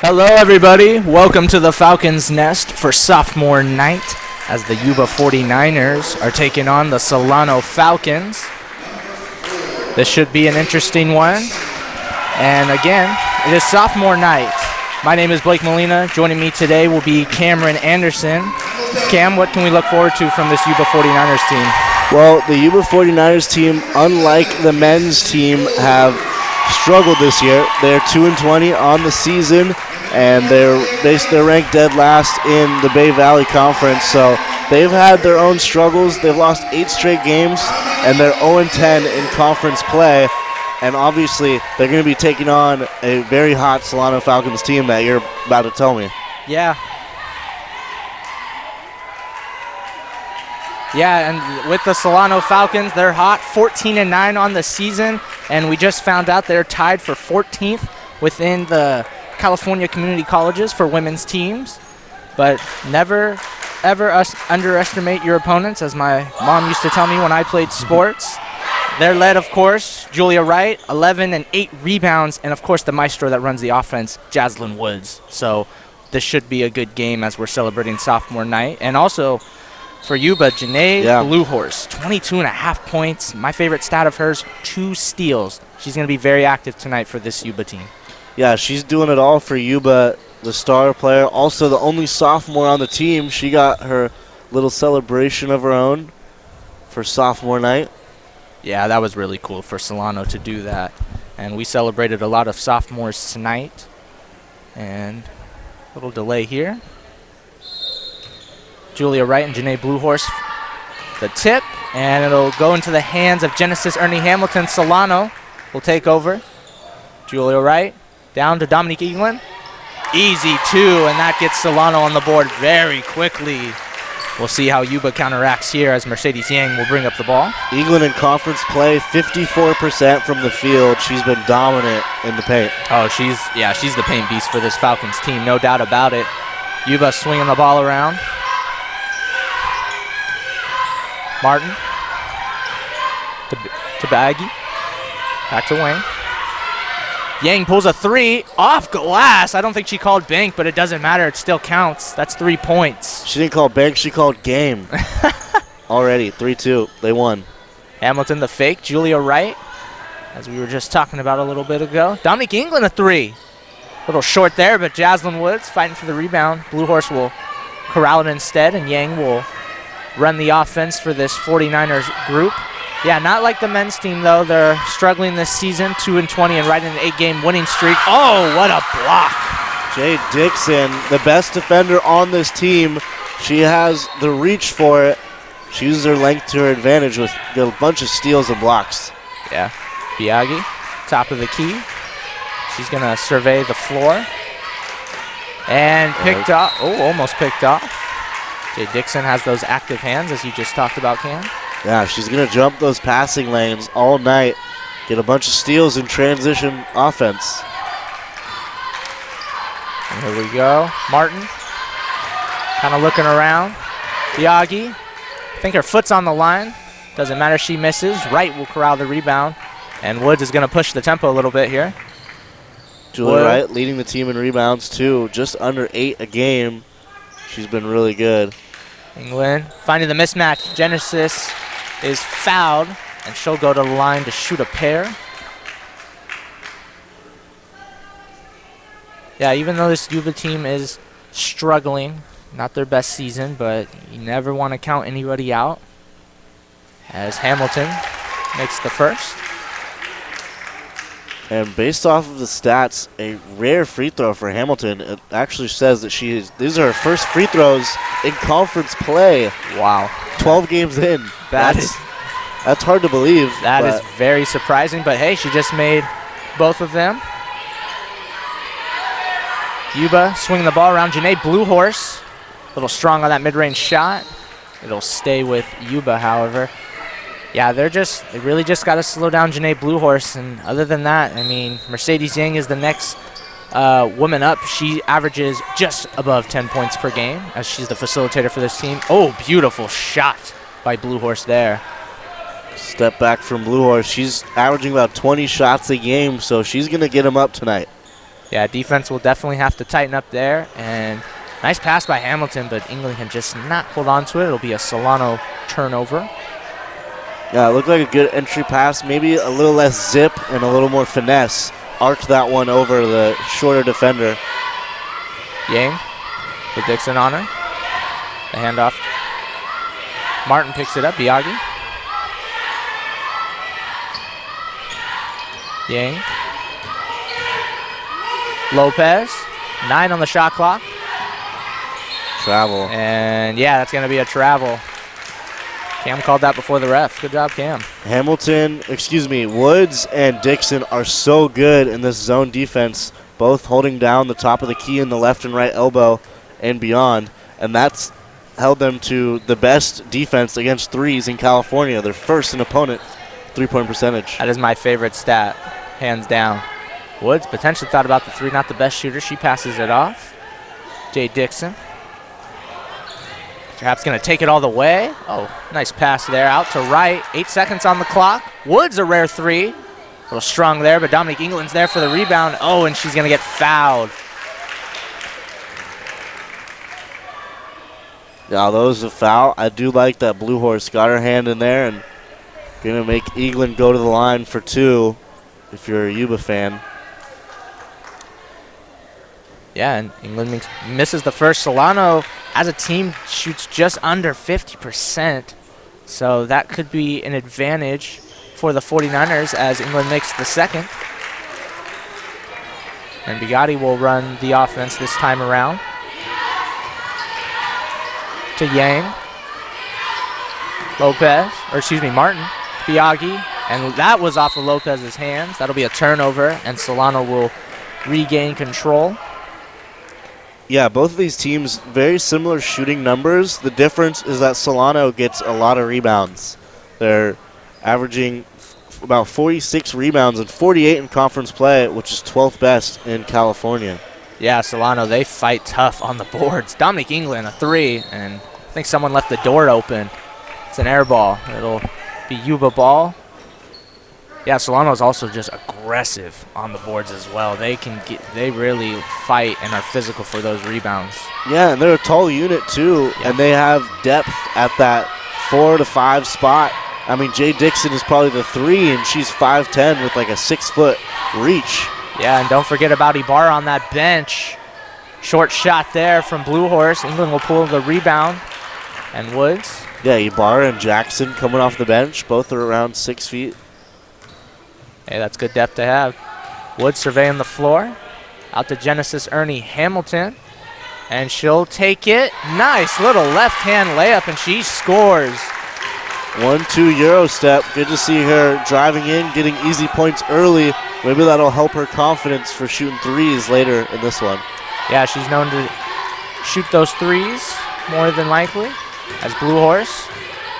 Hello, everybody. Welcome to the Falcons' Nest for Sophomore Night as the Yuba 49ers are taking on the Solano Falcons. This should be an interesting one. And again, it is Sophomore Night. My name is Blake Molina. Joining me today will be Cameron Anderson. Cam, what can we look forward to from this Yuba 49ers team? Well, the Yuba 49ers team, unlike the men's team, have struggled this year. They're 2-20 on the season, and they're ranked dead last in the Bay Valley Conference. So they've had their own struggles. They've lost 8 straight games, and they're 0-10 in conference play. And obviously, they're going to be taking on a very hot Solano Falcons team that you're about to tell me. Yeah, and with the Solano Falcons, they're hot, 14-9 on the season, and we just found out they're tied for 14th within the California community colleges for women's teams. But never, ever underestimate your opponents, as my mom used to tell me when I played sports. They're led, of course, Julia Wright, 11 and 8 rebounds, and, of course, the maestro that runs the offense, Jaslyn Woods. So this should be a good game as we're celebrating sophomore night. And also, for Yuba, Janae Bluehorse, 22.5 points. My favorite stat of hers, 2 steals. She's going to be very active tonight for this Yuba team. Yeah, she's doing it all for Yuba, the star player. Also, the only sophomore on the team. She got her little celebration of her own for sophomore night. Yeah, that was really cool for Solano to do that. And we celebrated a lot of sophomores tonight. And a little delay here. Julia Wright and Janae Bluehorse, the tip, and it'll go into the hands of Genesis Ernie Hamilton. Solano will take over. Julia Wright down to Dominique Eaglin. Easy 2, and that gets Solano on the board very quickly. We'll see how Yuba counteracts here as Mercedes Yang will bring up the ball. Eaglin in conference play, 54% from the field. She's been dominant in the paint. Oh, she's the paint beast for this Falcons team, no doubt about it. Yuba swinging the ball around. Martin to Baggy. Back to Wang. Yang pulls a 3 off glass. I don't think she called bank, but it doesn't matter. It still counts. That's 3 points. She didn't call bank. She called game. Already, 3-2. They won. Hamilton the fake. Julia Wright, as we were just talking about a little bit ago. Dominique England a 3. A little short there, but Jaslyn Woods fighting for the rebound. Bluehorse will corral it instead, and Yang will run the offense for this 49ers group. Yeah, not like the men's team, though. They're struggling this season, 2-20 and right in an 8-game winning streak. Oh, what a block. Jay Dixon, the best defender on this team. She has the reach for it. She uses her length to her advantage with a bunch of steals and blocks. Yeah. Biagi, top of the key. She's going to survey the floor. And picked off. Oh, almost picked off. Jay Dixon has those active hands, as you just talked about, Cam. Yeah, she's going to jump those passing lanes all night, get a bunch of steals in transition offense. And here we go. Martin kind of looking around. Biagi, I think her foot's on the line. Doesn't matter, she misses. Wright will corral the rebound. And Woods is going to push the tempo a little bit here. Julia Wright leading the team in rebounds, too. Just under 8 a game. She's been really good. England finding the mismatch. Genesis is fouled, and she'll go to the line to shoot a pair. Yeah, even though this Yuba team is struggling, not their best season, but you never want to count anybody out, as Hamilton makes the first. And based off of the stats, a rare free throw for Hamilton. It actually says that these are her first free throws in conference play. Wow. 12 games in. That's hard to believe. That is very surprising, but hey, she just made both of them. Yuba swinging the ball around. Janae Bluehorse, a little strong on that mid-range shot. It'll stay with Yuba, however. Yeah, they really just got to slow down Janae Bluehorse, and other than that, I mean, Mercedes Yang is the next woman up. She averages just above 10 points per game, as she's the facilitator for this team. Oh, beautiful shot by Bluehorse there. Step back from Bluehorse. She's averaging about 20 shots a game, so she's going to get him up tonight. Yeah, defense will definitely have to tighten up there. And nice pass by Hamilton, but England can just not hold on to it. It'll be a Solano turnover. Yeah, it looked like a good entry pass. Maybe a little less zip and a little more finesse. Arced that one over the shorter defender. Yang with Dixon on her. The handoff. Martin picks it up. Biagi. Yang. Lopez. 9 on the shot clock. Travel. And yeah, that's going to be a travel. Cam called that before the ref. Good job, Cam. Woods and Dixon are so good in this zone defense, both holding down the top of the key in the left and right elbow and beyond. And that's held them to the best defense against threes in California. They're first in opponent three-point percentage. That is my favorite stat, hands down. Woods potentially thought about the three, not the best shooter. She passes it off. Jay Dixon. Perhaps going to take it all the way. Oh, nice pass there out to right. 8 seconds on the clock. Woods a rare three. A little strong there, but Dominique England's there for the rebound. Oh, and she's going to get fouled. Yeah, that was a foul. I do like that Blue Horse got her hand in there and going to make England go to the line for 2 if you're a Yuba fan. Yeah, and England misses the first. Solano, as a team, shoots just under 50%. So that could be an advantage for the 49ers as England makes the second. And Bugatti will run the offense this time around. To Yang. Martin. Biagi. And that was off of Lopez's hands. That'll be a turnover, and Solano will regain control. Yeah, both of these teams, very similar shooting numbers. The difference is that Solano gets a lot of rebounds. They're averaging about 46 rebounds and 48 in conference play, which is 12th best in California. Yeah, Solano, they fight tough on the boards. Dominique England, a three, and I think someone left the door open. It's an air ball. It'll be Yuba ball. Yeah, Solano is also just aggressive on the boards as well. They really fight and are physical for those rebounds. Yeah, and they're a tall unit too, and they have depth at that 4 to 5 spot. I mean, Jay Dixon is probably the 3, and she's 5'10" with like a 6-foot reach. Yeah, and don't forget about Ibarra on that bench. Short shot there from Blue Horse. England will pull the rebound. And Woods. Yeah, Ibarra and Jackson coming off the bench. Both are around 6 feet. Hey, that's good depth to have. Woods surveying the floor. Out to Genesis Ernie Hamilton. And she'll take it. Nice little left-hand layup, and she scores. 1-2 Euro step. Good to see her driving in, getting easy points early. Maybe that'll help her confidence for shooting threes later in this one. Yeah, she's known to shoot those threes more than likely. As Blue Horse.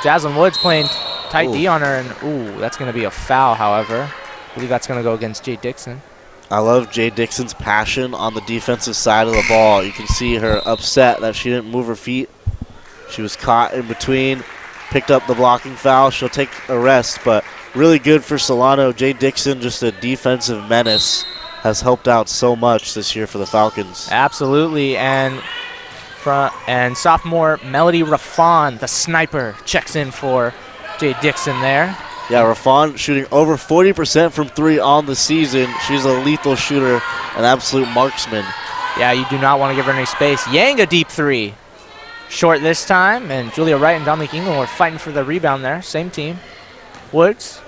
Jaslyn Woods playing tight D on her, and that's going to be a foul, however. I believe that's going to go against Jay Dixon. I love Jay Dixon's passion on the defensive side of the ball. You can see her upset that she didn't move her feet. She was caught in between, picked up the blocking foul. She'll take a rest, but really good for Solano. Jay Dixon, just a defensive menace, has helped out so much this year for the Falcons. Absolutely, and sophomore Melody Raffon, the sniper, checks in for Jay Dixon there. Yeah, Raffon shooting over 40% from 3 on the season. She's a lethal shooter, an absolute marksman. Yeah, you do not want to give her any space. Yang a deep three. Short this time, and Julia Wright and Dominique England were fighting for the rebound there. Same team. Woods.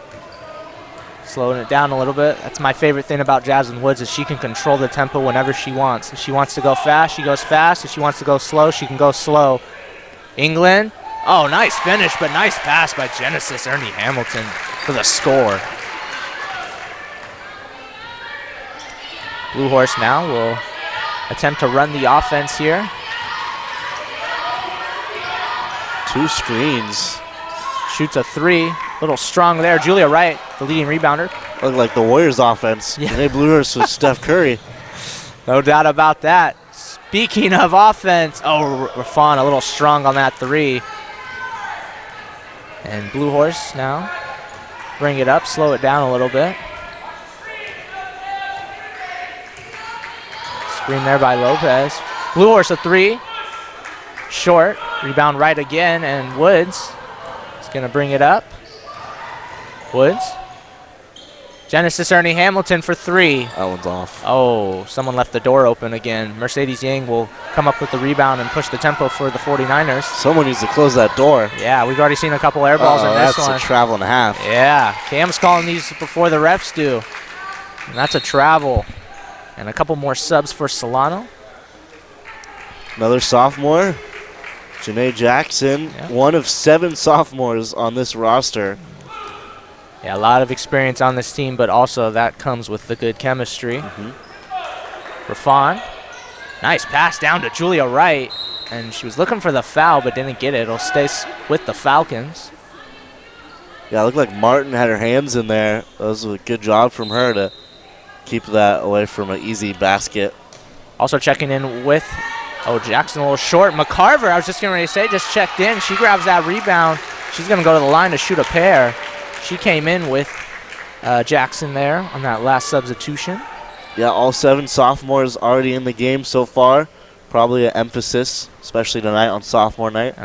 Slowing it down a little bit. That's my favorite thing about Jaslyn Woods is she can control the tempo whenever she wants. If she wants to go fast, she goes fast. If she wants to go slow, she can go slow. England. Oh, nice finish, but nice pass by Genesis Ernie Hamilton for the score. Blue Horse now will attempt to run the offense here. 2 screens. Shoots a three. Little strong there. Julia Wright, the leading rebounder. Look like the Warriors offense. Yeah. Renee Blue Horse with Steph Curry. No doubt about that. Speaking of offense, Raffon a little strong on that three. And Blue Horse now bring it up, slow it down a little bit. Screen there by Lopez. Blue Horse a three. Short. Rebound right again, and Woods is going to bring it up. Woods. Genesis Ernie Hamilton for three. That one's off. Oh, someone left the door open again. Mercedes Yang will come up with the rebound and push the tempo for the 49ers. Someone needs to close that door. Yeah, we've already seen a couple air balls in this one. That's a travel and a half. Yeah, Cam's calling these before the refs do. And that's a travel. And a couple more subs for Solano. Another sophomore, Janae Jackson, one of 7 sophomores on this roster. Yeah, a lot of experience on this team, but also that comes with the good chemistry. Rafon, nice pass down to Julia Wright, and she was looking for the foul but didn't get it. It'll stay with the Falcons. Yeah, it looked like Martin had her hands in there. That was a good job from her to keep that away from an easy basket. Also checking in with, Jackson a little short. McCarver, I was just getting ready to say, just checked in. She grabs that rebound. She's going to go to the line to shoot a pair. She came in with Jackson there on that last substitution. Yeah, all 7 sophomores already in the game so far. Probably an emphasis, especially tonight on sophomore night.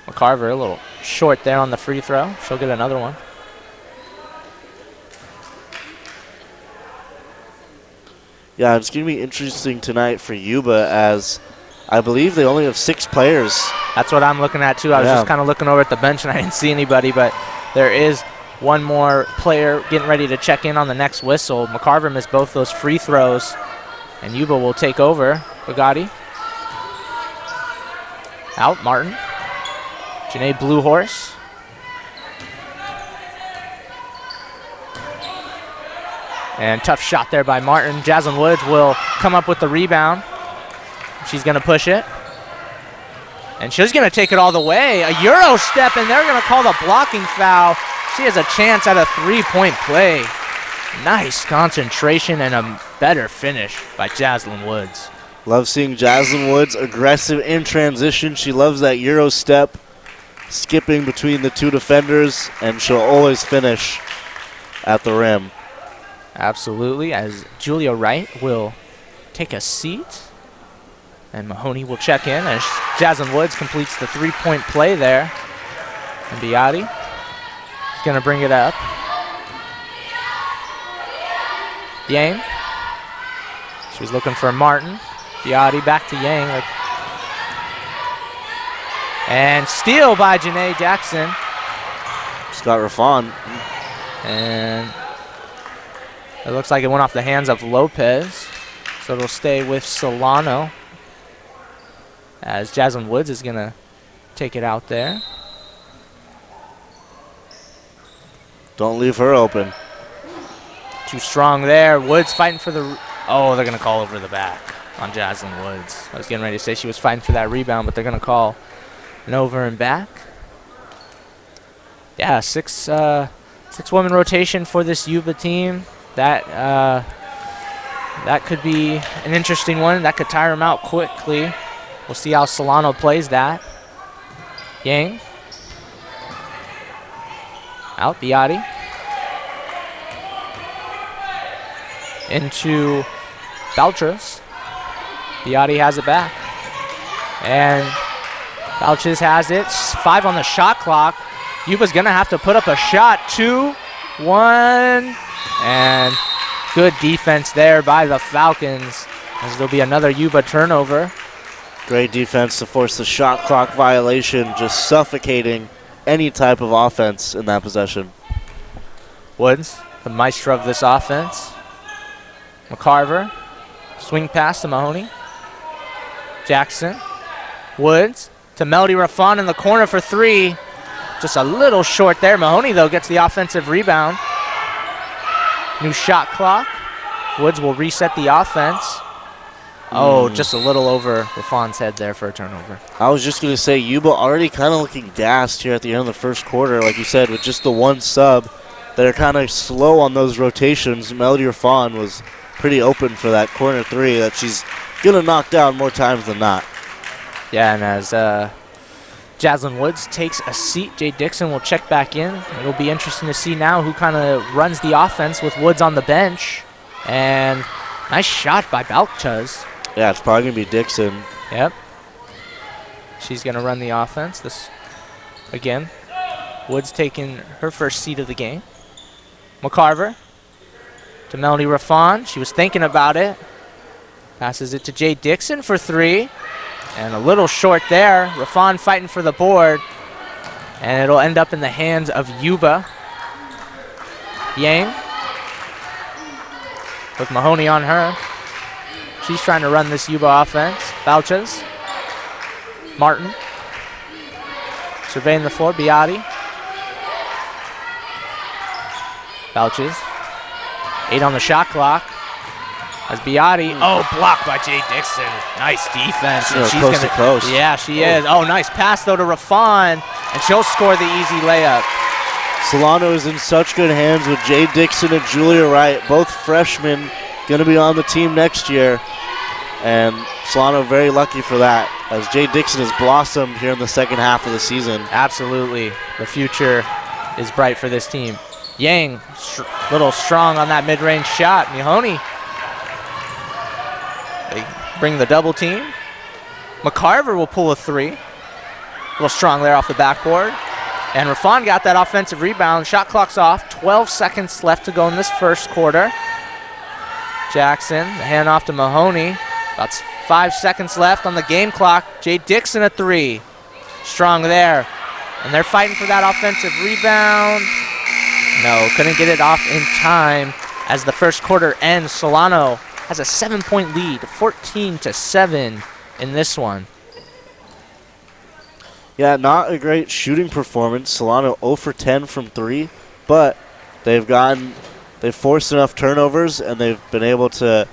McCarver a little short there on the free throw. She'll get another one. Yeah, it's going to be interesting tonight for Yuba, as I believe they only have 6 players. That's what I'm looking at, too. I was just kind of looking over at the bench, and I didn't see anybody, but there is one more player getting ready to check in on the next whistle. McCarver missed both those free throws, and Yuba will take over. Bugatti. Out, Martin. Janae Blue Horse. And tough shot there by Martin. Jaslyn Woods will come up with the rebound. She's going to push it. And she's going to take it all the way. A Euro step, and they're going to call the blocking foul. She has a chance at a three-point play. Nice concentration and a better finish by Jaslyn Woods. Love seeing Jaslyn Woods aggressive in transition. She loves that Euro step, skipping between the 2 defenders, and she'll always finish at the rim. Absolutely, as Julia Wright will take a seat. And Mahoney will check in as Jaslyn Woods completes the three-point play there. And Biotti is going to bring it up. Yang. She was looking for Martin. Biotti back to Yang. And steal by Janae Jackson. Scott Raffon. And it looks like it went off the hands of Lopez. So it'll stay with Solano, as Jaslyn Woods is going to take it out there. Don't leave her open. Too strong there. Woods fighting for the... Oh, they're going to call over the back on Jaslyn Woods. I was getting ready to say she was fighting for that rebound, but they're going to call an over and back. Yeah, six-woman rotation for this Yuba team. That could be an interesting one. That could tire them out quickly. We'll see how Solano plays that. Yang. Out, Biotti. Into Beltras. Biotti has it back. And Beltras has it. 5 on the shot clock. Yuba's going to have to put up a shot. 2, 1. And good defense there by the Falcons, as there'll be another Yuba turnover. Great defense to force the shot clock violation, just suffocating any type of offense in that possession. Woods, the maestro of this offense. McCarver, swing pass to Mahoney. Jackson, Woods to Melody Raffon in the corner for 3. Just a little short there. Mahoney, though, gets the offensive rebound. New shot clock. Woods will reset the offense. Oh, just a little over Raffon's head there for a turnover. I was just going to say, Yuba already kind of looking gassed here at the end of the first quarter, like you said, with just the one sub. They're kind of slow on those rotations. Melody Raffon was pretty open for that corner 3 that she's going to knock down more times than not. Yeah, and as Jaslyn Woods takes a seat. Jay Dixon will check back in. It'll be interesting to see now who kind of runs the offense with Woods on the bench. And nice shot by Balchuz. Yeah, it's probably going to be Dixon. Yep. She's going to run the offense. This again. Woods taking her first seat of the game. McCarver to Melody Raffon. She was thinking about it. Passes it to Jay Dixon for 3. And a little short there. Raffon fighting for the board. And it'll end up in the hands of Yuba. Yang with Mahoney on her. She's trying to run this Yuba offense. Balchuz. Martin. Surveying the floor. Biotti. Balchuz. 8 on the shot clock. As Biotti, blocked by Jay Dixon. Nice defense. And she's coast to coast. Yeah, she is. Oh, nice pass though to Raffon, and she'll score the easy layup. Solano is in such good hands with Jay Dixon and Julia Wright, both freshmen, going to be on the team next year. And Solano very lucky for that, as Jay Dixon has blossomed here in the second half of the season. Absolutely. The future is bright for this team. Yang, little strong on that mid-range shot. Mahoney. They bring the double team. McCarver will pull a 3. A little strong there off the backboard. And Raffon got that offensive rebound. Shot clock's off. 12 seconds left to go in this first quarter. Jackson, the handoff to Mahoney. About 5 seconds left on the game clock. Jay Dixon a 3. Strong there. And they're fighting for that offensive rebound. No, couldn't get it off in time as the first quarter ends. Solano has a 7-point lead, 14-7 in this one. Yeah, not a great shooting performance. Solano 0 for 10 from 3, but they've forced enough turnovers, and they've been able to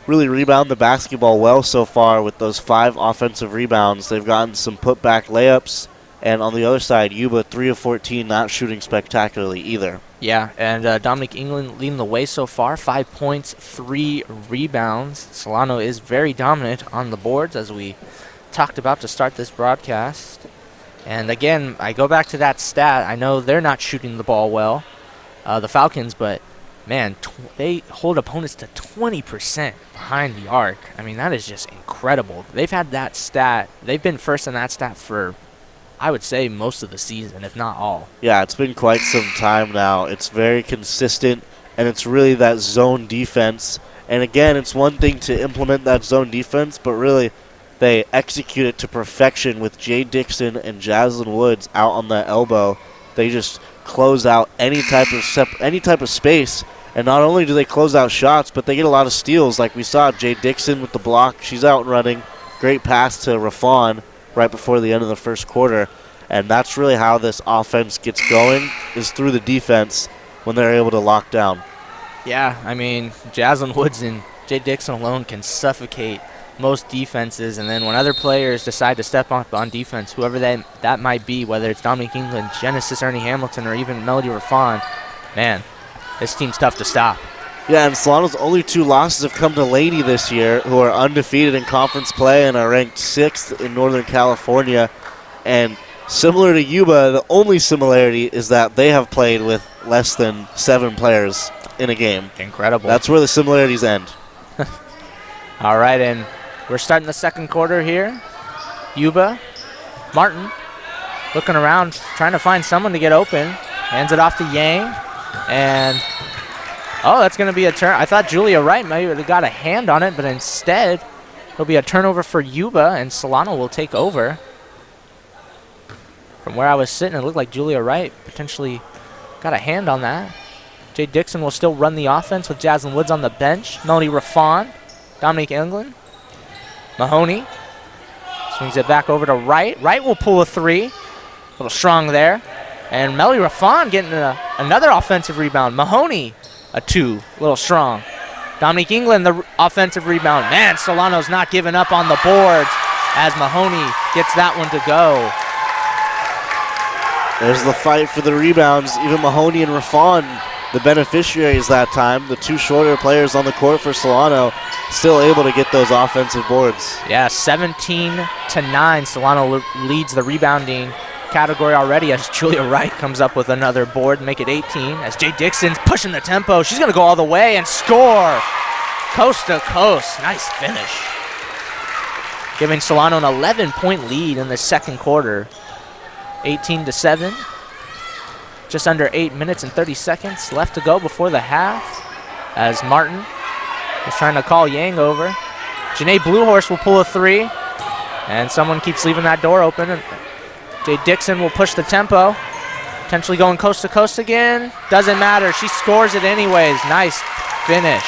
really rebound the basketball well so far with those 5 offensive rebounds. They've gotten some putback layups, and on the other side, Yuba 3 of 14, not shooting spectacularly either. Yeah, and Dominic England leading the way so far, 5 points, 3 rebounds. Solano is very dominant on the boards, as we talked about to start this broadcast. And again, I go back to that stat. I know they're not shooting the ball well, the Falcons, but man, they hold opponents to 20% behind the arc. I mean, that is just incredible. They've had that stat. They've been first in that stat for, I would say, most of the season, if not all. Yeah, it's been quite some time now. It's very consistent, and it's really that zone defense. And again, it's one thing to implement that zone defense, but really they execute it to perfection with Jay Dixon and Jaslyn Woods out on the elbow. They just close out any type of space. And not only do they close out shots, but they get a lot of steals. Like we saw Jay Dixon with the block. She's out and running. Great pass to Raffon right before the end of the first quarter. And that's really how this offense gets going, is through the defense when they're able to lock down. Yeah, I mean, Jaslyn Woods and Jay Dixon alone can suffocate most defenses. And then when other players decide to step up on defense, whoever that might be, whether it's Dominic England, Genesis Ernie Hamilton, or even Melody Raffon, man, this team's tough to stop. Yeah, and Solano's only 2 losses have come to Laney this year, who are undefeated in conference play and are ranked 6th in Northern California. And similar to Yuba, the only similarity is that they have played with less than 7 players in a game. Incredible. That's where the similarities end. All right, and we're starting the second quarter here. Yuba, Martin, looking around, trying to find someone to get open. Hands it off to Yang. And, that's going to be a turn. I thought Julia Wright might have got a hand on it, but instead it'll be a turnover for Yuba, and Solano will take over. From where I was sitting, it looked like Julia Wright potentially got a hand on that. Jay Dixon will still run the offense with Jaslyn Woods on the bench. Melody Raffon, Dominic England, Mahoney. Swings it back over to Wright. Wright will pull a 3. A little strong there. And Melody Raffon getting another offensive rebound. Mahoney, a 2. A little strong. Dominic England, the offensive rebound. Man, Solano's not giving up on the boards as Mahoney gets that one to go. There's the fight for the rebounds. Even Mahoney and Raffon the beneficiaries that time. The two shorter players on the court for Solano still able to get those offensive boards. Yeah, 17-9. Solano leads the rebounding category already as Julia Wright comes up with another board, make it 18. As Jay Dixon's pushing the tempo, she's going to go all the way and score. Coast to coast. Nice finish. Giving Solano an 11-point lead in the second quarter. 18-7. Just under 8 minutes and 30 seconds left to go before the half. As Martin is trying to call Yang over. Janae Bluehorse will pull a three. And someone keeps leaving that door open. And Jay Dixon will push the tempo. Potentially going coast to coast again. Doesn't matter. She scores it anyways. Nice finish.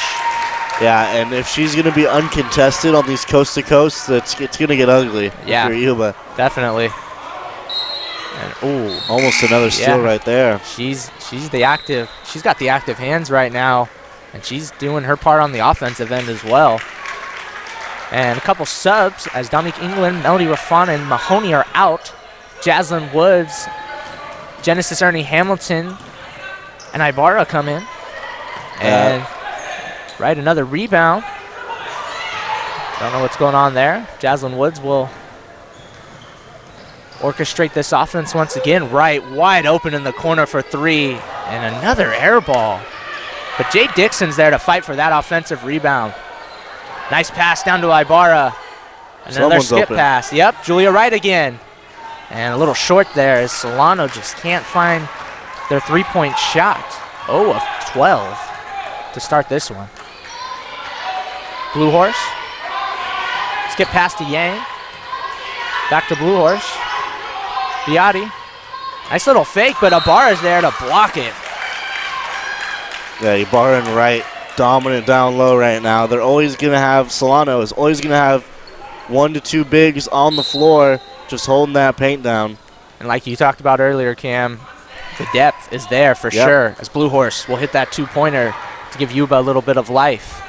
Yeah, and if she's going to be uncontested on these coast to coast, it's going to get ugly for Yuba. Definitely. And, ooh, almost another steal right there. She's the active. She's got the active hands right now, and she's doing her part on the offensive end as well. And a couple subs as Dominique England, Melody Rafana, and Mahoney are out. Jaslyn Woods, Genesis Ernie Hamilton, and Ibarra come in. And another rebound. Don't know what's going on there. Jaslyn Woods will orchestrate this offense once again. Right, wide open in the corner for three. And another air ball. But Jay Dixon's there to fight for that offensive rebound. Nice pass down to Ibarra. Another skip pass. Yep, Julia Wright again. And a little short there as Solano just can't find their three-point shot. 0 of 12 to start this one. Blue Horse. Skip pass to Yang. Back to Blue Horse. Biotti. Nice little fake, but Ibarra's there to block it. Yeah, Ibarra and Wright dominant down low right now. They're always going to have, Solano is always going to have 1 to 2 bigs on the floor just holding that paint down. And like you talked about earlier, Cam, the depth is there for sure. As Blue Horse will hit that two-pointer to give Yuba a little bit of life.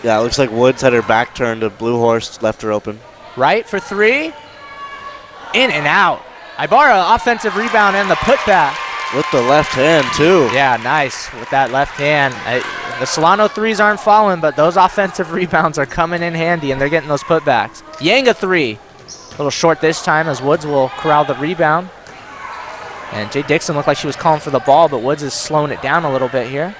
Yeah, it looks like Woods had her back turned to Blue Horse, left her open. Right for three. In and out. Ibarra, offensive rebound and the putback. With the left hand, too. Yeah, nice with that left hand. The Solano threes aren't falling, but those offensive rebounds are coming in handy, and they're getting those putbacks. Yang a three. A little short this time as Woods will corral the rebound. And Jay Dixon looked like she was calling for the ball, but Woods is slowing it down a little bit here.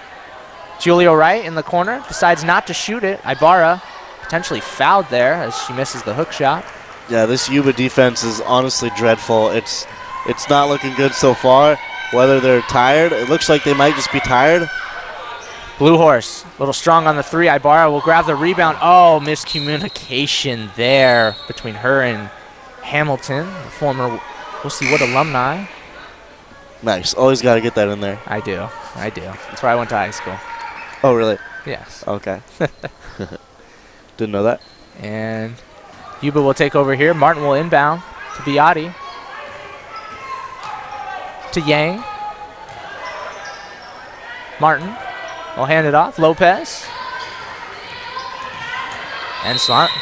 Julia Wright in the corner decides not to shoot it. Ibarra potentially fouled there as she misses the hook shot. Yeah, this Yuba defense is honestly dreadful. It's not looking good so far. Whether they're tired, it looks like they might just be tired. Blue Horse, a little strong on the three. Ibarra will grab the rebound. Oh, miscommunication there between her and Hamilton, the former We'll See What alumni. Nice. Always got to get that in there. I do. That's where I went to high school. Oh, really? Yes. Okay. Didn't know that. And Yuba will take over here. Martin will inbound to Biotti. To Yang. Martin will hand it off. Lopez. And Solano.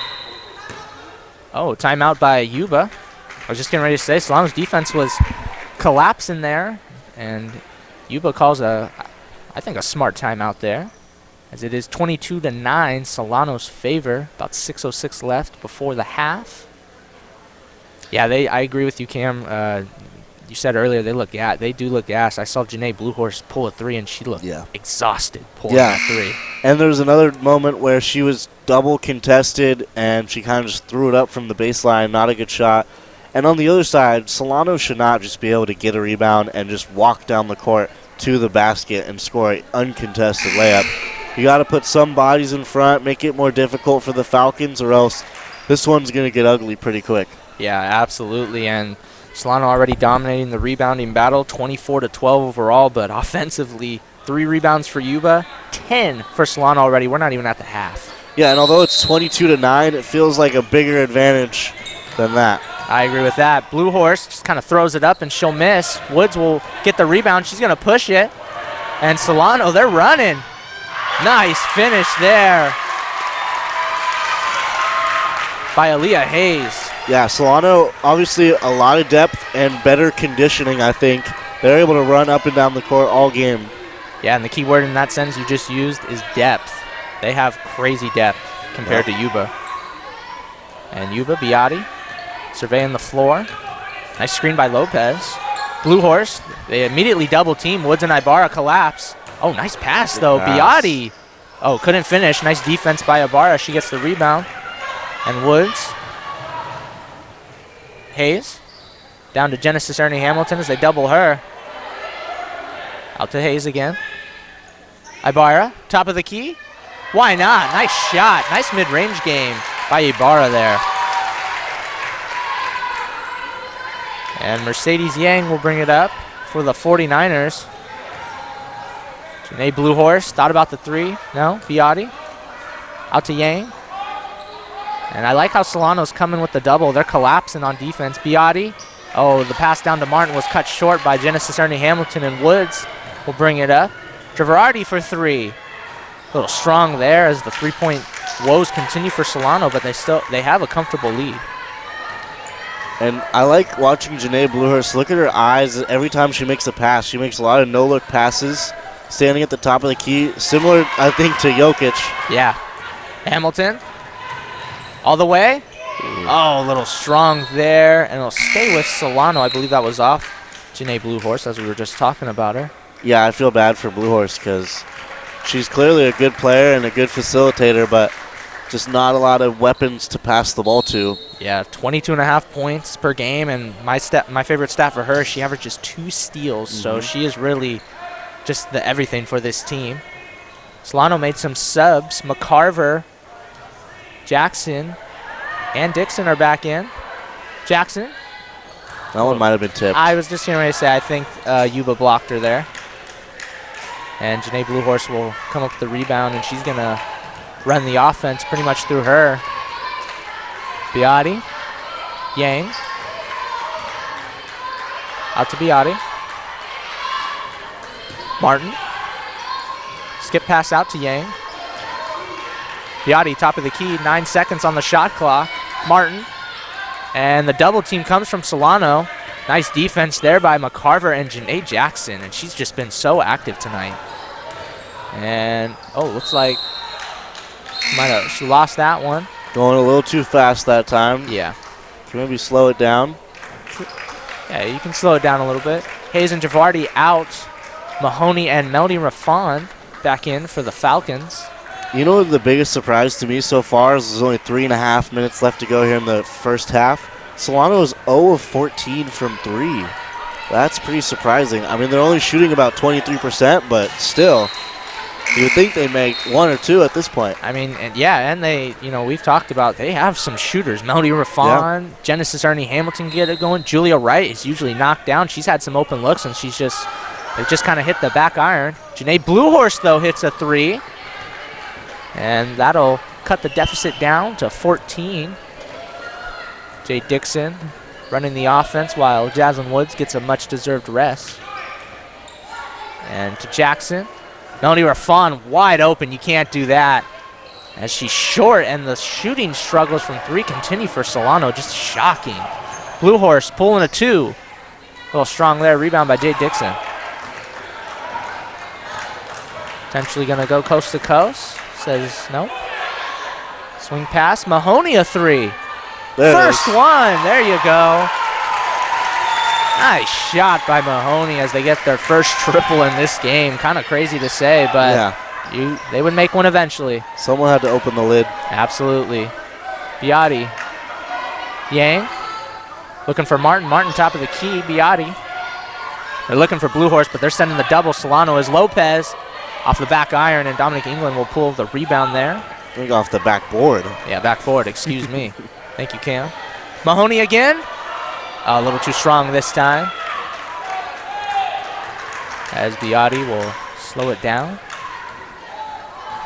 Oh, timeout by Yuba. I was just getting ready to say Solano's defense was collapsing there. And Yuba calls I think a smart timeout there. As it is 22-9, Solano's favor. About 6:06 left before the half. Yeah, I agree with you, Cam. You said earlier they do look gassed. I saw Janae Bluehorse pull a three, and she looked exhausted pulling that three. And there was another moment where she was double contested, and she kind of just threw it up from the baseline. Not a good shot. And on the other side, Solano should not just be able to get a rebound and just walk down the court to the basket and score an uncontested layup. You got to put some bodies in front, make it more difficult for the Falcons, or else this one's going to get ugly pretty quick. Yeah, absolutely. And Solano already dominating the rebounding battle, 24-12 overall, but offensively, 3 rebounds for Yuba, 10 for Solano already. We're not even at the half. Yeah, and although it's 22-9, it feels like a bigger advantage than that. I agree with that. Blue Horse just kind of throws it up, and she'll miss. Woods will get the rebound. She's going to push it. And Solano, they're running. Nice finish there by Aaliyah Hayes. Yeah, Solano, obviously a lot of depth and better conditioning, I think. They're able to run up and down the court all game. Yeah, and the key word in that sentence you just used is depth. They have crazy depth compared to Yuba. And Yuba, Biotti, surveying the floor. Nice screen by Lopez. Blue Horse, they immediately double team. Woods and Ibarra collapse. Oh, nice pass, though. Biotti. Oh, couldn't finish. Nice defense by Ibarra. She gets the rebound. And Woods. Hayes. Down to Genesis Ernie Hamilton as they double her. Out to Hayes again. Ibarra, top of the key. Why not? Nice shot. Nice mid-range game by Ibarra there. And Mercedes Yang will bring it up for the 49ers. Janae Blue Horse thought about the three. No, Biotti. Out to Yang. And I like how Solano's coming with the double. They're collapsing on defense. Biotti. Oh, the pass down to Martin was cut short by Genesis Ernie Hamilton, and Woods will bring it up. Traverardi for three. A little strong there as the three-point woes continue for Solano, but they have a comfortable lead. And I like watching Janae Bluehurst. Look at her eyes every time she makes a pass. She makes a lot of no-look passes, standing at the top of the key. Similar, I think, to Jokic. Yeah. Hamilton. All the way. Oh, a little strong there. And it'll stay with Solano. I believe that was off Janae Bluehorse, as we were just talking about her. Yeah, I feel bad for Bluehorse because she's clearly a good player and a good facilitator, but just not a lot of weapons to pass the ball to. Yeah, 22.5 points per game, and my favorite stat for her, she averages 2 steals, so she is really just the everything for this team. Solano made some subs. McCarver, Jackson, and Dixon are back in. Jackson. That one might have been tipped. I was just going to say, I think Yuba blocked her there. And Janae Bluehorse will come up with the rebound, and she's going to run the offense pretty much through her. Biotti. Yang. Out to Biotti. Martin. Skip pass out to Yang. Biotti, top of the key. 9 seconds on the shot clock. Martin. And the double team comes from Solano. Nice defense there by McCarver and Janae Jackson. And she's just been so active tonight. And, oh, looks like she lost that one. Going a little too fast that time. Yeah. Can maybe slow it down? Yeah, you can slow it down a little bit. Hayes and Javardi out. Mahoney and Melody Raffon back in for the Falcons. You know the biggest surprise to me so far is there's only 3.5 minutes left to go here in the first half. Solano is 0 of 14 from 3. That's pretty surprising. I mean, they're only shooting about 23%, but still, you would think they make 1 or 2 at this point. I mean, and they, we've talked about they have some shooters. Melody Raffon, Genesis Ernie Hamilton get it going. Julia Wright is usually knocked down. She's had some open looks, and they just kind of hit the back iron. Janae Bluehorse, though, hits a 3. And that'll cut the deficit down to 14. Jay Dixon running the offense while Jaslyn Woods gets a much-deserved rest. And to Jackson. Melody Raffon wide open. You can't do that. As she's short, and the shooting struggles from 3 continue for Solano. Just shocking. Blue Horse pulling a 2. A little strong there. Rebound by Jay Dixon. Potentially going to go coast to coast. Says no. Swing pass. Mahoney a 3. First one. There you go. Nice shot by Mahoney as they get their first triple in this game. Kind of crazy to say, but they would make one eventually. Someone had to open the lid. Absolutely. Biotti. Yang. Looking for Martin. Martin top of the key. Biotti. They're looking for Blue Horse, but they're sending the double. Solano is Lopez off the back iron, and Dominic England will pull the rebound there. I think off the backboard. Yeah, backboard. Excuse me. Thank you, Cam. Mahoney again. A little too strong this time. As Biotti will slow it down.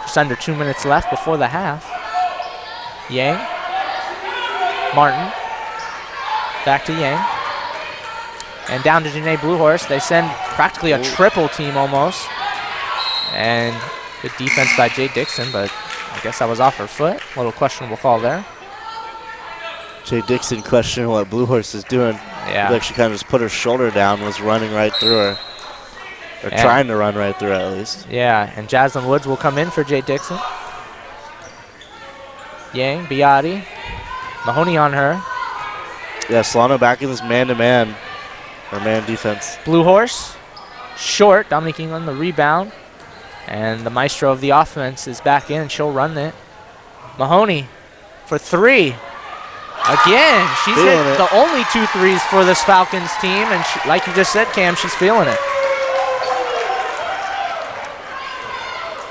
Just under 2 minutes left before the half. Yang. Martin. Back to Yang. And down to Janae Bluehorse. They send practically a triple team almost. And good defense by Jay Dixon, but I guess that was off her foot. A little questionable call there. Jay Dixon questioning what Blue Horse is doing. Yeah. Like she kind of just put her shoulder down, was running right through her. They're trying to run right through at least. Yeah, and Jaslyn Woods will come in for Jay Dixon. Yang, Biotti, Mahoney on her. Yeah, Solano back in this man-to-man, or man defense. Blue Horse, short. Dominique England the rebound. And the maestro of the offense is back in. She'll run it. Mahoney for three. Again, she's hit the only 2 threes for this Falcons team. And like you just said, Cam, she's feeling it.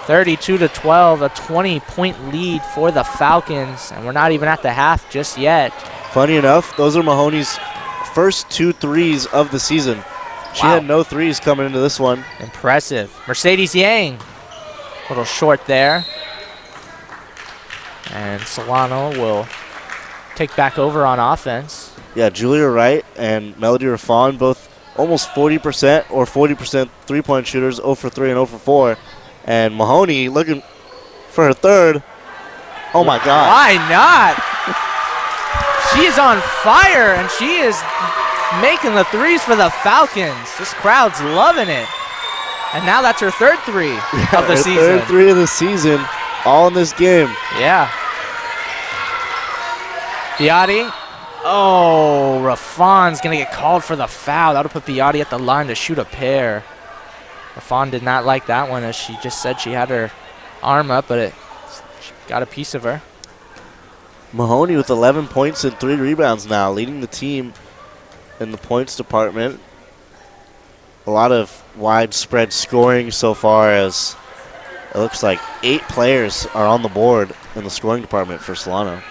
32-12, a 20-point lead for the Falcons. And we're not even at the half just yet. Funny enough, those are Mahoney's first 2 threes of the season. She had no threes coming into this one. Impressive. Mercedes Yang, a little short there. And Solano will take back over on offense. Yeah, Julia Wright and Melody Raffon, both almost 40% or 40% three-point shooters, 0 for 3 and 0 for 4. And Mahoney looking for her third. Oh, my God. Why not? She is on fire, and she is making the threes for the Falcons. This crowd's loving it. And now that's her third three of the season. Third three of the season, all in this game. Yeah. Biotti. Oh, Raffon's going to get called for the foul. That'll put Biotti at the line to shoot a pair. Raffon did not like that one, as she just said she had her arm up, but she got a piece of her. Mahoney with 11 points and 3 rebounds now, leading the team in the points department. A lot of widespread scoring so far, as it looks like 8 players are on the board in the scoring department for Solano.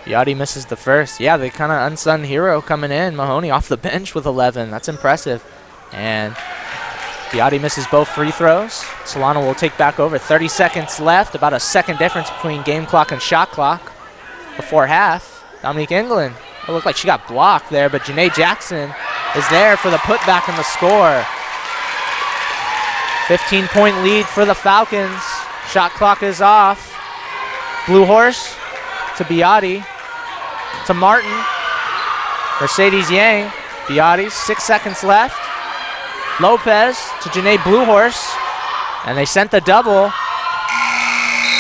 Biotti misses the first. Yeah, the kind of unsung hero coming in. Mahoney off the bench with 11. That's impressive. And Biotti misses both free throws. Solano will take back over. 30 seconds left. About a second difference between game clock and shot clock before half. Dominique England. It looked like she got blocked there, but Janae Jackson is there for the putback and the score. 15-point lead for the Falcons. Shot clock is off. Blue Horse to Biotti to Martin. Mercedes Yang. Biotti, 6 seconds left. Lopez to Janae Blue Horse. And they sent the double.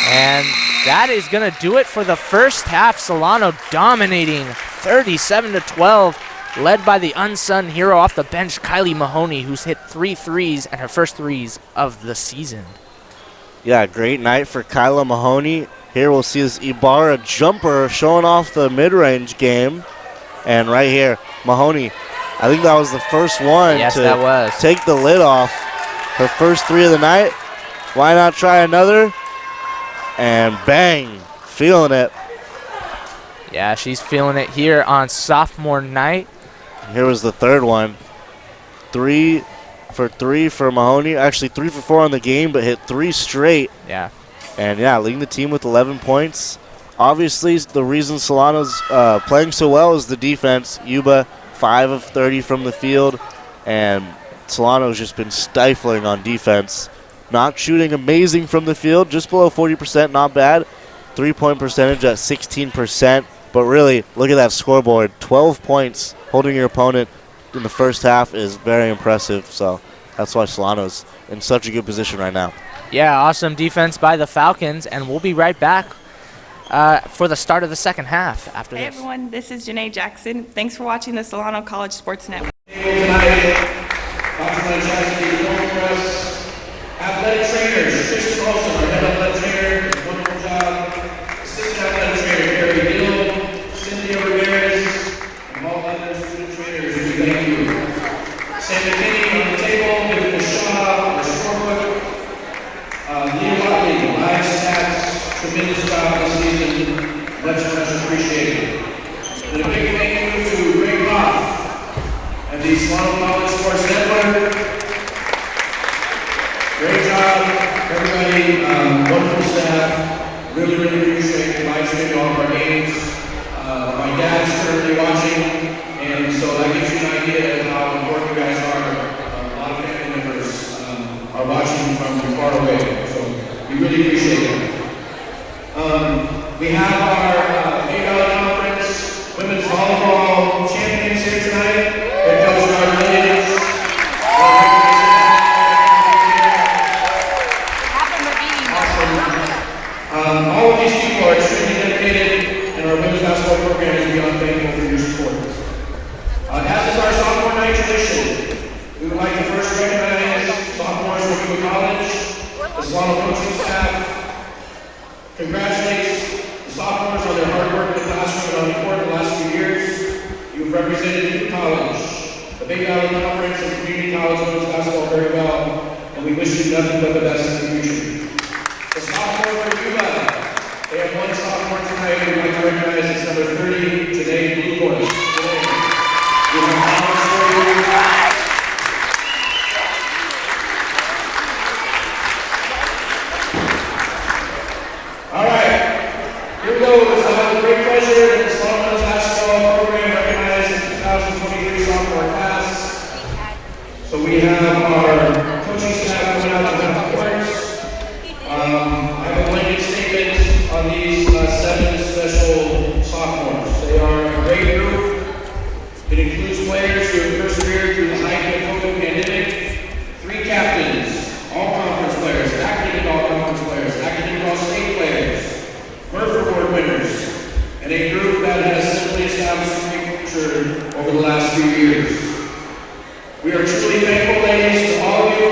And that is going to do it for the first half. Solano dominating 37-12, led by the unsung hero off the bench, Kylie Mahoney, who's hit 3 threes and her first threes of the season. Yeah, great night for Kyla Mahoney. Here we'll see this Ibarra jumper showing off the mid-range game. And right here, Mahoney, I think that was the first one to take the lid off. Her first 3 of the night. Why not try another? And bang, feeling it. Yeah, she's feeling it here on sophomore night. Here was the third one. 3 for 3 for Mahoney. Actually, 3 for 4 on the game, but hit 3 straight. Yeah. And yeah, leading the team with 11 points. Obviously, the reason Solano's playing so well is the defense. Yuba, 5 of 30 from the field. And Solano's just been stifling on defense. Not shooting amazing from the field, just below 40%, not bad. 3-point percentage at 16%. But really, look at that scoreboard. 12 points holding your opponent in the first half is very impressive. So that's why Solano's in such a good position right now. Yeah, awesome defense by the Falcons. And we'll be right back for the start of the second half after this. Hey everyone, this is Janae Jackson. Thanks for watching the Solano College Sports Network. Athletic trainers, Tristan Olson, our head athletic trainer, does a wonderful job. Assistant athletic trainer, Gary Gill, Cynthia Ramirez, and all other student trainers, we thank you. Sam McKinney on the table, David Shaw, our scorebook. Leah Watley, live stats, tremendous job this season. Much, much appreciated. And a big thank you to Greg Hoff and the Solano College Sports Network. Great job, everybody, wonderful staff. Really, really appreciate the live streaming all of our games. My dad is currently watching, and so that gives you an idea of how important you guys are. A lot of family members are watching from far away, so we really appreciate it. We have our $8 conference women's volleyball champions here tonight. Head coach Dark Williams. represented Yuba College, the Big Valley Conference and Community College women's basketball very well, and we wish you nothing but the best in the future. The sophomore for Yuba, they have one sophomore tonight. We'd like to recognize it's number 30, Janae Blue Horse. We have flowers for you. All right, here we go. It's a great pleasure that the Solano basketball program recognized the 2023 sophomore class. So we have our coaching staff coming out to the courts. I have a blanket statement on these 7 special sophomores. They are a great group. It includes players who have persevered through the height of the COVID pandemic, 3 captains, all conference players, academic all conference players, academic all state players, Murph Award winners, and a group that has simply established a future over the last few years. We are truly thankful, ladies, to all of you.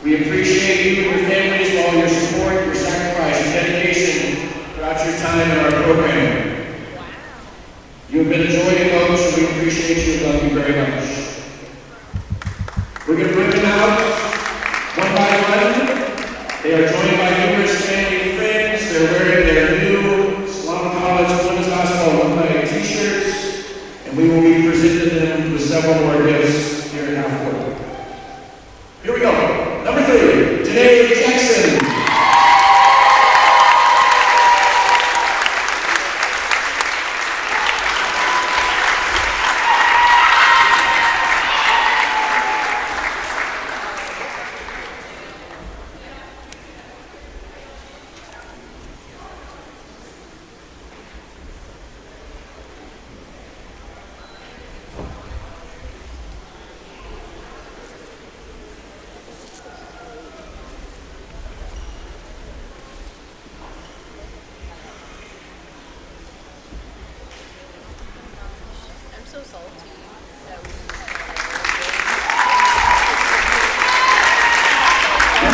We appreciate you and your families for all your support, your sacrifice, your dedication throughout your time in our program. You have been a joy to coach, and we appreciate you and love you very much. We're going to bring them out one by one. They are joined by numerous family and friends. They're wearing their new Solano College women's basketball one-night t-shirts, and we will be presenting them with several more gifts here in half court. Here we go. Number 3, Janae Jackson.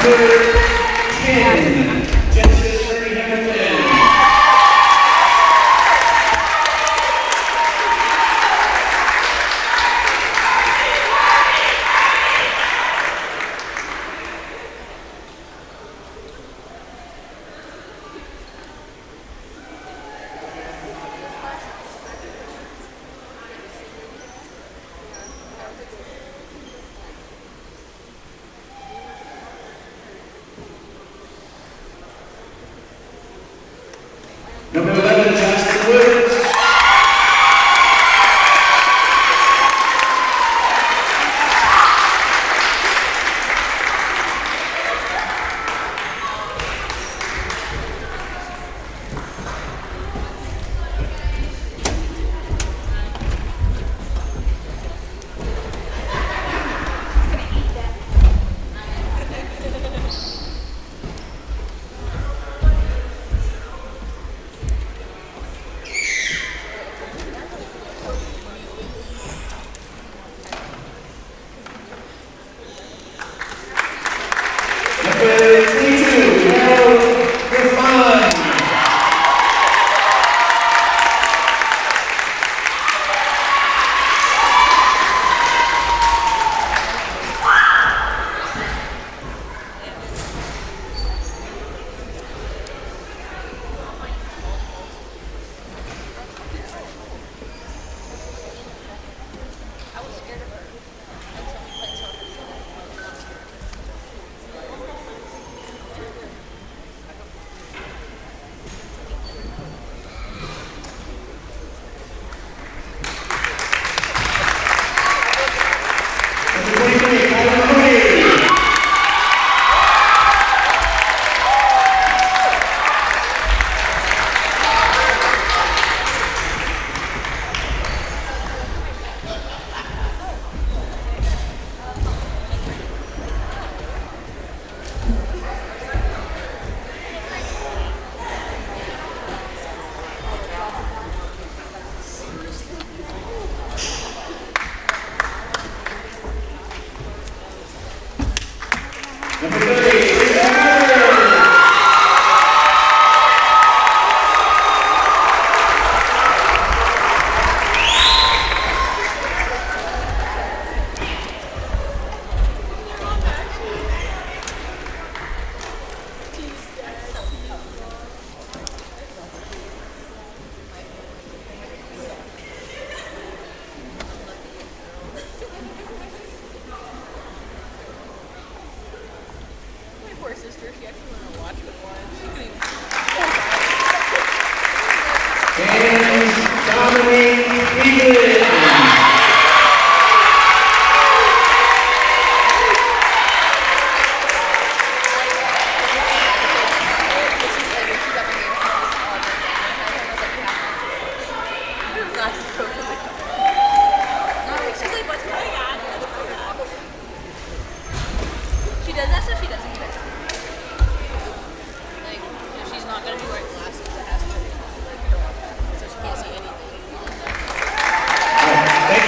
Number 10, Genesis Ernie Hamilton.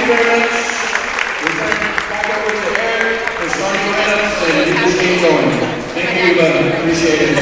you very much. We'll turn it back over to Eric for starting lineups and get this game going. Thank you, Yuba. Appreciate it.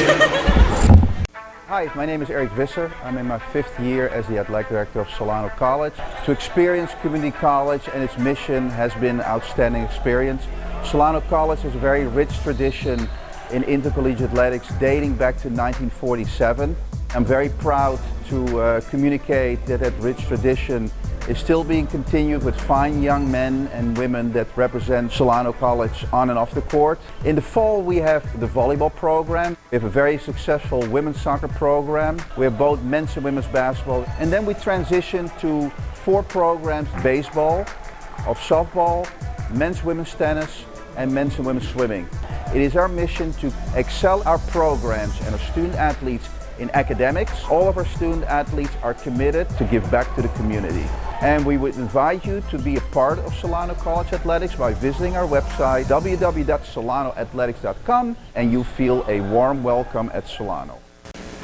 Hi, my name is Eric Visser. I'm in my 5th year as the athletic director of Solano College. To experience community college and its mission has been an outstanding experience. Solano College has a very rich tradition in intercollegiate athletics dating back to 1947. I'm very proud to communicate that that rich tradition is still being continued with fine young men and women that represent Solano College on and off the court. In the fall we have the volleyball program. We have a very successful women's soccer program. We have both men's and women's basketball. And then we transition to 4 programs: baseball, of softball, men's women's tennis, and men's and women's swimming. It is our mission to excel our programs and our student athletes in academics. All of our student athletes are committed to give back to the community. And we would invite you to be a part of Solano College Athletics by visiting our website www.solanoathletics.com, and you feel a warm welcome at Solano.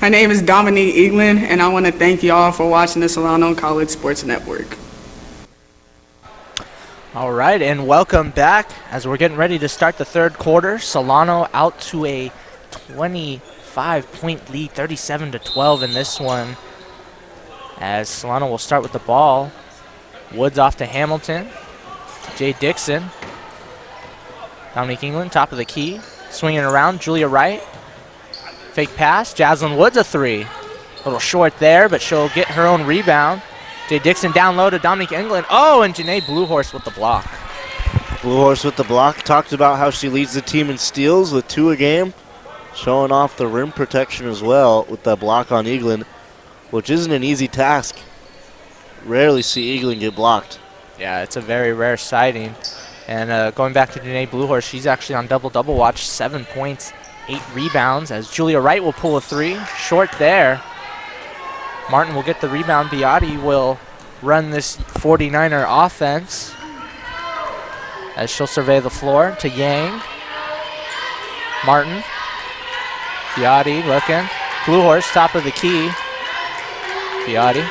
My name is Dominique Eaglin, and I want to thank you all for watching the Solano College Sports Network. All right, and welcome back as we're getting ready to start the third quarter. Solano out to a 25-point lead, 37-12 in this one, as Solano will start with the ball. Woods off to Hamilton. Jay Dixon. Dominique England, top of the key. Swinging around, Julia Wright. Fake pass, Jaslyn Woods a 3. A little short there, but she'll get her own rebound. Jay Dixon down low to Dominique England. Oh, and Janae Bluehorse with the block. Bluehorse with the block. Talked about how she leads the team in steals with 2 a game. Showing off the rim protection as well with that block on England, which isn't an easy task. Rarely see England get blocked. Yeah, it's a very rare sighting. And going back to Janae Bluehorse, she's actually on double-double watch, 7 points, 8 rebounds, as Julia Wright will pull a 3. Short there. Martin will get the rebound. Biotti will run this 49er offense as she'll survey the floor to Yang. Martin. Biotti looking. Bluehorse, top of the key. Biotti.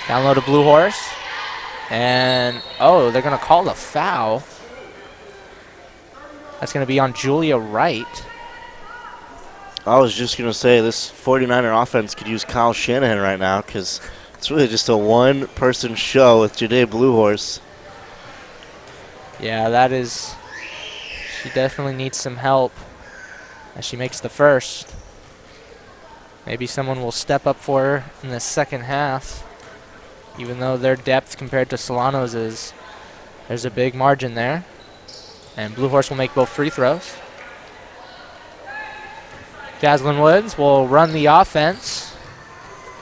Down low to Bluehorse. And, oh, they're going to call the foul. That's going to be on Julia Wright. I was just going to say this 49er offense could use Kyle Shanahan right now because it's really just a one-person show with Janae Bluehorse. Yeah, that is, she definitely needs some help as she makes the first. Maybe someone will step up for her in the second half, even though their depth compared to Solano's is, there's a big margin there. And Bluehorse will make both free throws. Jaslyn Woods will run the offense.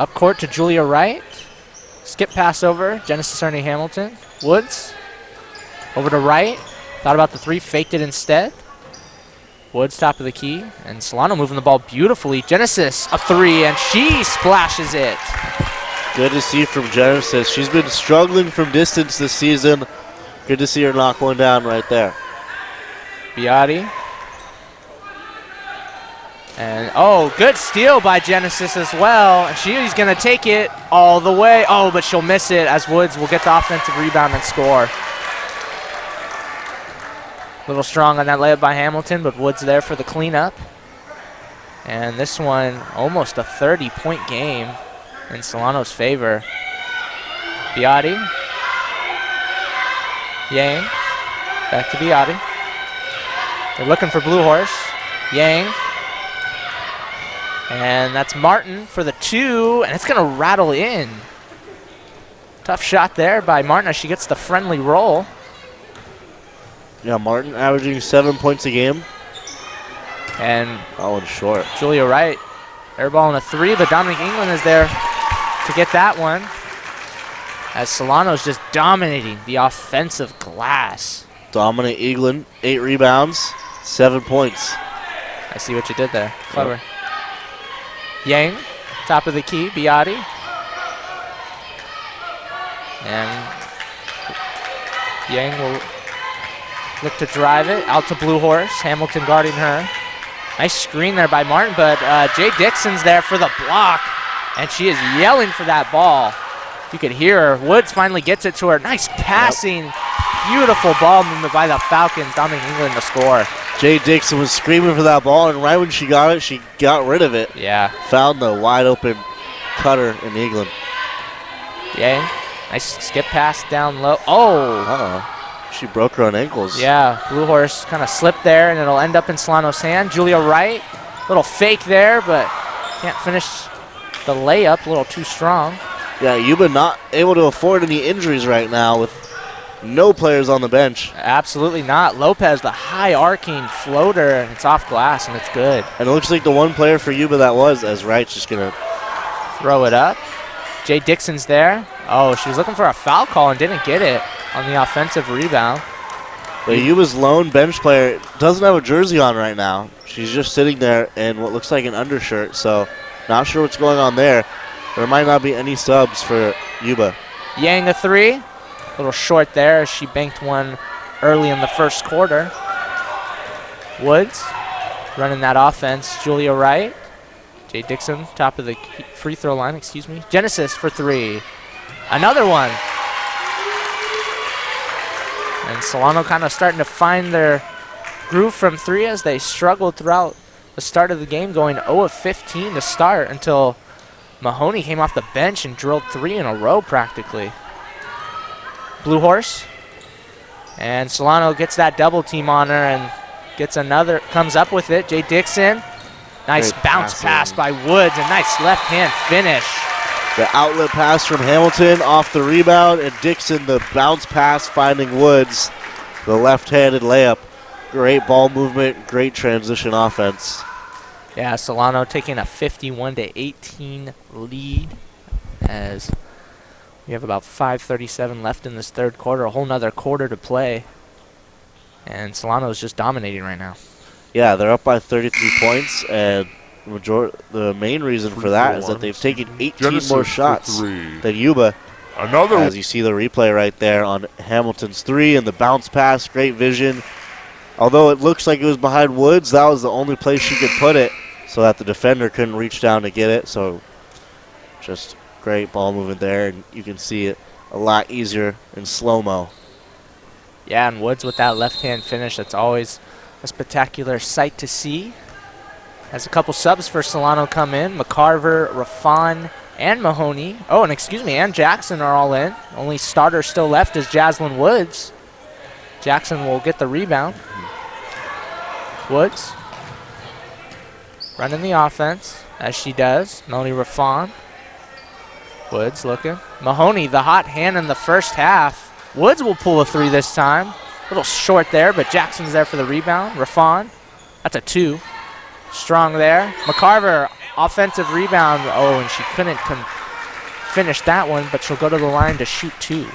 Up court to Julia Wright. Skip pass over, Genesis Ernie Hamilton. Woods over to Wright. Thought about the 3, faked it instead. Woods top of the key, and Solano moving the ball beautifully. Genesis a 3, and she splashes it. Good to see from Genesis. She's been struggling from distance this season. Good to see her knock one down right there. Biotti. And, oh, good steal by Genesis as well. And she's going to take it all the way. Oh, but she'll miss it as Woods will get the offensive rebound and score. A little strong on that layup by Hamilton, but Woods there for the cleanup. And this one, almost a 30-point game in Solano's favor. Biotti. Yang. Back to Biotti. They're looking for Bluehorse. Yang. And that's Martin for the 2, and it's going to rattle in. Tough shot there by Martin as she gets the friendly roll. Yeah, Martin averaging 7 points a game. And that one's short. Julia Wright airballing a 3, but Dominique England is there to get that one, as Solano's just dominating the offensive glass. Dominic England, 8 rebounds, 7 points. I see what you did there. Clever. Yep. Yang, top of the key, Biotti. And Yang will look to drive it out to Bluehorse. Hamilton guarding her. Nice screen there by Martin, but Jay Dixon's there for the block, and she is yelling for that ball. You could hear her. Woods finally gets it to her. Nice passing. Beautiful ball movement by the Falcons. Dominic England to score. Jay Dixon was screaming for that ball, and right when she got it, she got rid of it. Yeah. Found the wide open cutter in England. Yang. Nice skip pass down low. Oh. Uh-oh. She broke her own ankles. Yeah. Blue Horse kind of slipped there, and it'll end up in Solano's hand. Julia Wright. Little fake there, but can't finish the layup. A little too strong. Yeah, Yuba not able to afford any injuries right now with no players on the bench. Absolutely not. Lopez, the high arcing floater, and it's off glass, and it's good. And it looks like the one player for Yuba that was, as Wright's just going to throw it up. Jay Dixon's there. Oh, she was looking for a foul call and didn't get it on the offensive rebound. But Yuba's lone bench player doesn't have a jersey on right now. She's just sitting there in what looks like an undershirt, so not sure what's going on there. There might not be any subs for Yuba. Yang a three. A little short there as she banked one early in the first quarter. Woods running that offense. Julia Wright. Jay Dixon, top of the free throw line, excuse me. Genesis for three. Another one. And Solano kind of starting to find their groove from three as they struggled throughout the start of the game, going 0 of 15 to start until Mahoney came off the bench and drilled three in a row practically. Blue Horse. And Solano gets that double team on her and gets another, comes up with it. Jay Dixon. Nice Great bounce passing. pass by Woods. A nice left-hand finish. The outlet pass from Hamilton off the rebound, and Dixon the bounce pass finding Woods. The left-handed layup. Great ball movement, great transition offense. Yeah, Solano taking a 51-18 lead as we have about 5:37 left in this third quarter. A whole nother quarter to play. And Solano is just dominating right now. Yeah, they're up by 33 points, and the main reason for that is that they've taken 18 more shots than Yuba. As you see the replay right there on Hamilton's three and the bounce pass, great vision. Although it looks like it was behind Woods, that was the only place she could put it so that the defender couldn't reach down to get it. So just great ball movement there, and you can see it a lot easier in slow-mo. Yeah, and Woods with that left-hand finish, that's always a spectacular sight to see. Has a couple subs for Solano come in. McCarver, Rafan, and Mahoney. Oh, and excuse me, and Jackson are all in. Only starter still left is Jaslyn Woods. Jackson will get the rebound. Woods running the offense, as she does. Melanie Rafan. Woods looking. Mahoney, the hot hand in the first half. Woods will pull a three this time. A little short there, but Jackson's there for the rebound. Rafan, that's a two. Strong there. McCarver, offensive rebound. Oh, and she couldn't finish that one, but she'll go to the line to shoot two.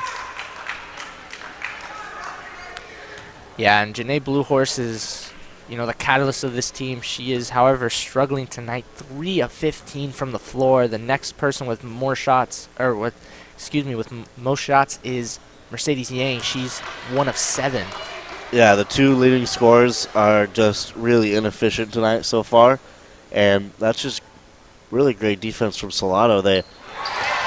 Yeah, and Janae Blue Horse is, the catalyst of this team. She is, however, struggling tonight. 3 of 15 from the floor. The next person with more shots, with most shots is Mercedes Yang. She's 1 of 7. Yeah, the two leading scorers are just really inefficient tonight so far, and that's just really great defense from Solano. They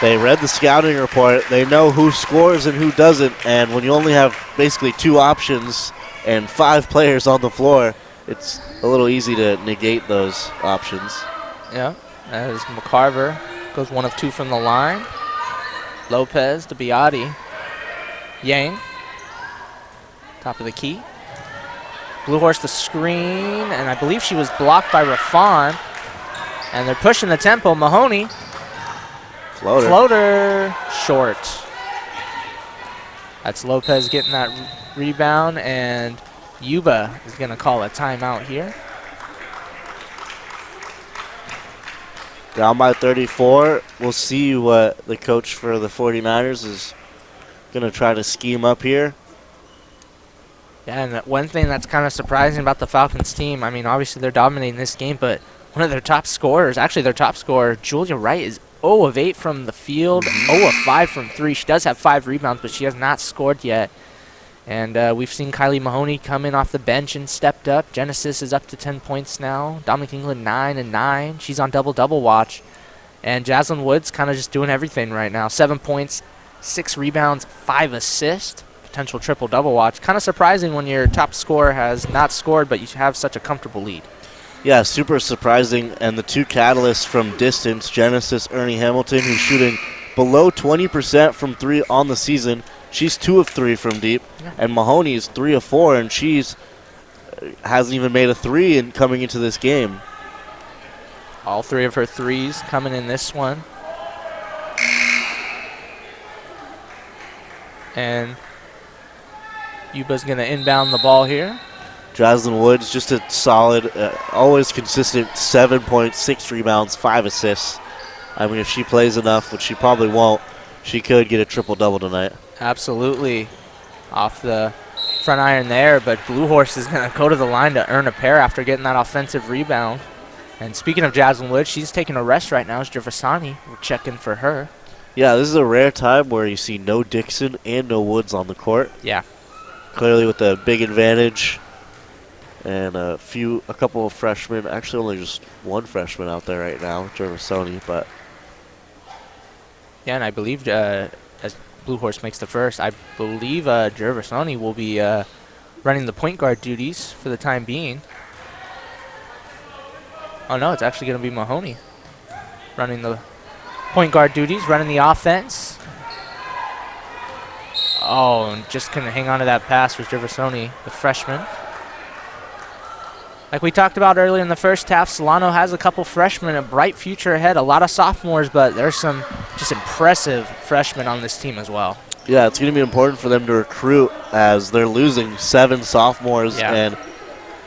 read the scouting report. They know who scores and who doesn't, and when you only have basically 2 options and 5 players on the floor, it's a little easy to negate those options. Yeah, as McCarver goes 1 of 2 from the line. Lopez to Biotti. Yang. Top of the key. Blue Horse the screen, and I believe she was blocked by Rafan. And they're pushing the tempo. Mahoney. Floater. Short. That's Lopez getting that rebound, and Yuba is going to call a timeout here. Down by 34. We'll see what the coach for the 49ers is going to try to scheme up here. Yeah, and one thing that's kind of surprising about the Falcons team, obviously they're dominating this game, but one of their top scorers, actually their top scorer, Julia Wright, is 0 of 8 from the field, 0 of 5 from 3. She does have 5 rebounds, but she has not scored yet. And we've seen Kylie Mahoney come in off the bench and stepped up. Genesis is up to 10 points now. Dominic England 9 and 9. She's on double-double watch. And Jaslyn Woods kind of just doing everything right now. 7 points, 6 rebounds, 5 assists. Potential triple-double watch. Kind of surprising when your top scorer has not scored, but you have such a comfortable lead. Yeah, super surprising. And the 2 catalysts from distance, Genesis Ernie Hamilton, who's shooting below 20% from 3 on the season. She's 2 of 3 from deep. Yeah. And Mahoney is 3 of 4, and she's hasn't even made a 3 in coming into this game. All 3 of her threes coming in this one. And Yuba's going to inbound the ball here. Jaslyn Woods, just a solid, always consistent 7 points, 6 rebounds, 5 assists. I mean, if she plays enough, which she probably won't, she could get a triple-double tonight. Absolutely. Off the front iron there, but Blue Horse is going to go to the line to earn a pair after getting that offensive rebound. And speaking of Jaslyn Woods, she's taking a rest right now. It's Gervasani. We're checking for her. Yeah, this is a rare time where you see no Dixon and no Woods on the court. Yeah. Clearly with a big advantage. And a couple of freshmen. Actually, only just one freshman out there right now, Gervasoni, but. Yeah, and I believe as Blue Horse makes the first, I believe Gervasoni will be running the point guard duties for the time being. Oh, no, it's actually going to be Mahoney running the point guard duties, running the offense. Oh, and just couldn't hang on to that pass with Gervasoni, the freshman. Like we talked about earlier in the first half, Solano has a couple freshmen, a bright future ahead, a lot of sophomores, but there's some just impressive freshmen on this team as well. Yeah, it's going to be important for them to recruit as they're losing 7 sophomores, and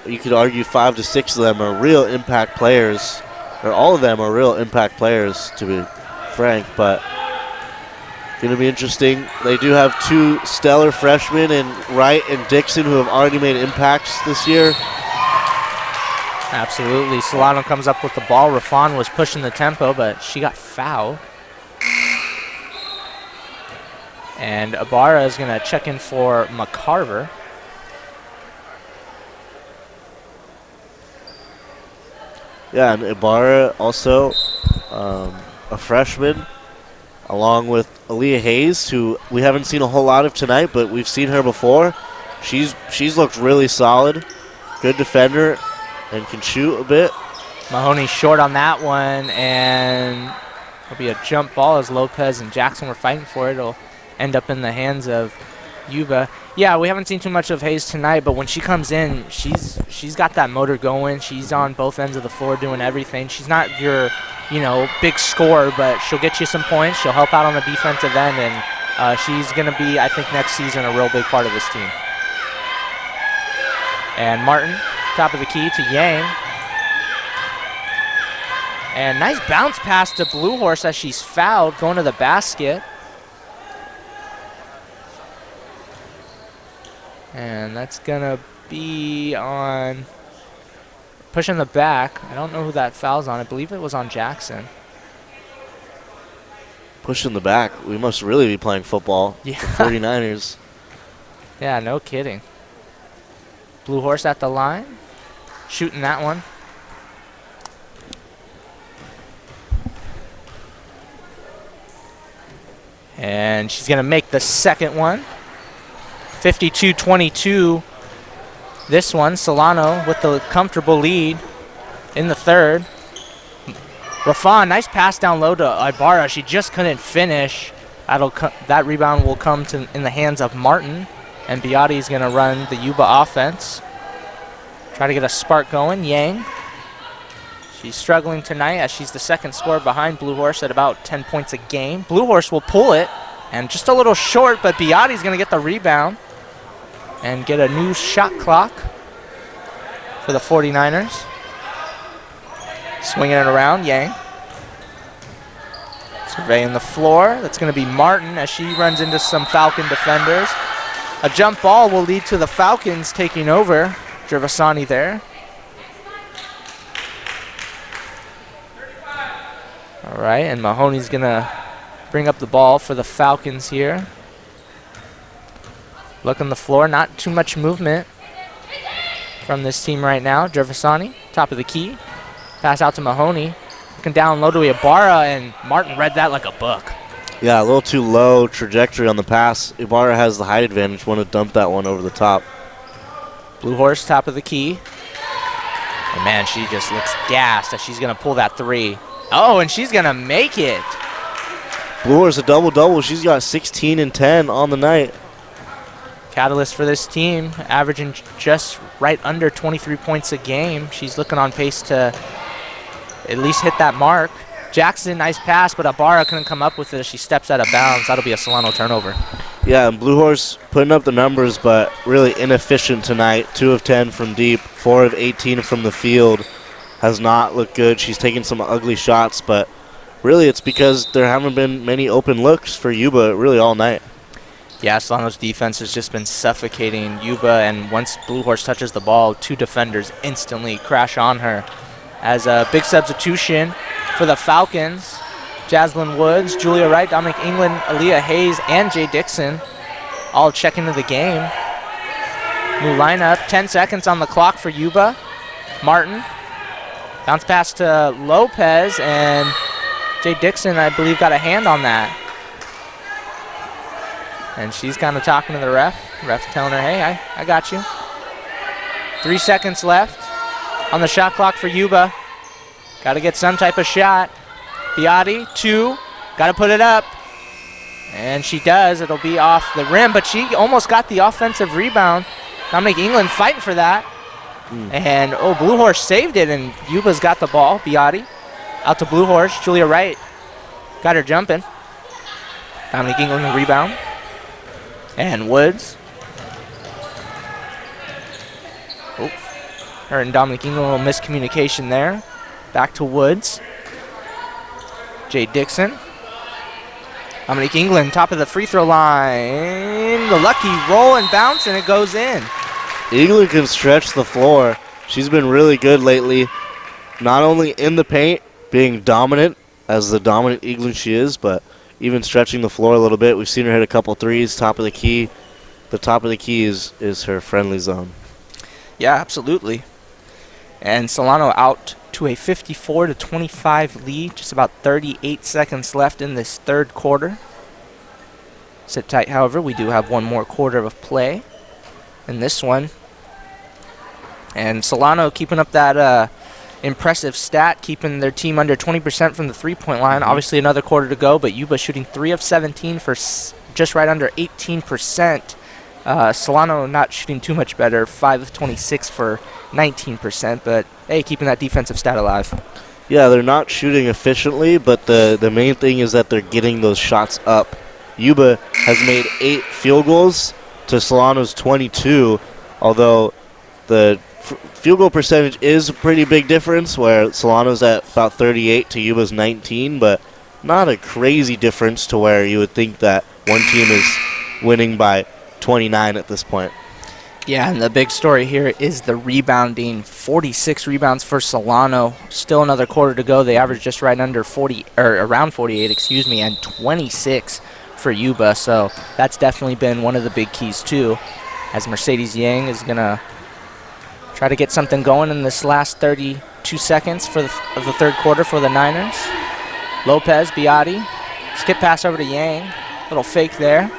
you could argue 5 to 6 of them are real impact players, or all of them are real impact players, to be frank, but going to be interesting. They do have 2 stellar freshmen in Wright and Dixon who have already made impacts this year. Absolutely. Solano comes up with the ball. Rafan was pushing the tempo, but she got fouled. And Ibarra is going to check in for McCarver. Yeah, and Ibarra also a freshman, along with Aaliyah Hayes, who we haven't seen a whole lot of tonight, but we've seen her before. She's looked really solid. Good defender and can shoot a bit. Mahoney short on that one, and it'll be a jump ball as Lopez and Jackson were fighting for it. It'll end up in the hands of Yuba. Yeah, we haven't seen too much of Hayes tonight, but when she comes in, she's got that motor going. She's on both ends of the floor doing everything. She's not your, big scorer, but she'll get you some points. She'll help out on the defensive end, and she's going to be, I think, next season a real big part of this team. And Martin, top of the key to Yang. And nice bounce pass to Blue Horse as she's fouled, going to the basket. And that's going to be on pushing the back. I don't know who that foul's on. I believe it was on Jackson. Pushing the back. We must really be playing football. Yeah. The 49ers. Yeah, no kidding. Blue Horse at the line. Shooting that one. And she's going to make the second one. 52-22. This one, Solano with the comfortable lead in the third. Rafan, nice pass down low to Ibarra. She just couldn't finish. That rebound will come in the hands of Martin. And Beati is going to run the Yuba offense. Try to get a spark going. Yang. She's struggling tonight as she's the second scorer behind Blue Horse at about 10 points a game. Blue Horse will pull it. And just a little short, but Beati's going to get the rebound and get a new shot clock for the 49ers. Swinging it around, Yang. Surveying the floor. That's going to be Martin as she runs into some Falcon defenders. A jump ball will lead to the Falcons taking over. Gervasani there. All right, and Mahoney's going to bring up the ball for the Falcons here. Look on the floor, not too much movement from this team right now. Gervasani, top of the key. Pass out to Mahoney. working down low to Ibarra, and Martin read that like a book. Yeah, a little too low trajectory on the pass. Ibarra has the height advantage. Want to dump that one over the top. Blue Horse, top of the key. And man, she just looks gassed as she's going to pull that three. Oh, and she's going to make it. Blue Horse a double-double. She's got 16 and 10 on the night. Catalyst for this team, averaging just right under 23 points a game. She's looking on pace to at least hit that mark. Jackson, nice pass, but Ibarra couldn't come up with it as she steps out of bounds. That'll be a Solano turnover. Yeah, and Blue Horse putting up the numbers, but really inefficient tonight. 2 of 10 from deep, 4 of 18 from the field. Has not looked good. She's taken some ugly shots, but really it's because there haven't been many open looks for Yuba really all night. Yeah, Solano's defense has just been suffocating Yuba, and once Blue Horse touches the ball, 2 defenders instantly crash on her. As a big substitution for the Falcons, Jaslyn Woods, Julia Wright, Dominic England, Aaliyah Hayes, and Jay Dixon all check into the game. New lineup, 10 seconds on the clock for Yuba. Martin, bounce pass to Lopez, and Jay Dixon, I believe, got a hand on that. And she's kind of talking to the ref. Ref telling her, hey, I got you. 3 seconds left on the shot clock for Yuba. Got to get some type of shot. Biotti, 2. Got to put it up. And she does. It'll be off the rim, but she almost got the offensive rebound. Dominic England fighting for that. And, Blue Horse saved it, and Yuba's got the ball. Biotti out to Blue Horse. Julia Wright got her jumping. Dominic England the rebound. And Woods. Her and Dominic England, a little miscommunication there. Back to Woods. Jay Dixon. Dominic England, top of the free throw line. The lucky roll and bounce, and it goes in. England can stretch the floor. She's been really good lately. Not only in the paint, being dominant, as the dominant England she is, but even stretching the floor a little bit. We've seen her hit a couple threes, top of the key. The top of the key is her friendly zone. Yeah, absolutely. And Solano out to a 54-25 lead. Just about 38 seconds left in this third quarter. Sit tight, however. We do have one more quarter of play in this one. And Solano keeping up that impressive stat, keeping their team under 20% from the three-point line. Obviously another quarter to go, but Yuba shooting 3 of 17 for just right under 18%. Solano not shooting too much better, 5 of 26 for 19%, but hey, keeping that defensive stat alive. Yeah, they're not shooting efficiently, but the main thing is that they're getting those shots up. Yuba has made 8 field goals to Solano's 22, although the field goal percentage is a pretty big difference, where Solano's at about 38 to Yuba's 19, but not a crazy difference to where you would think that one team is winning by 29 at this point. Yeah, and the big story here is the rebounding. 46 rebounds for Solano. Still another quarter to go. They average just right under 40, or around 48, excuse me, and 26 for Yuba. So that's definitely been one of the big keys too, as Mercedes Yang is gonna try to get something going in this last 32 seconds of the third quarter for the Niners. Lopez, Biotti, skip pass over to Yang. Little fake there.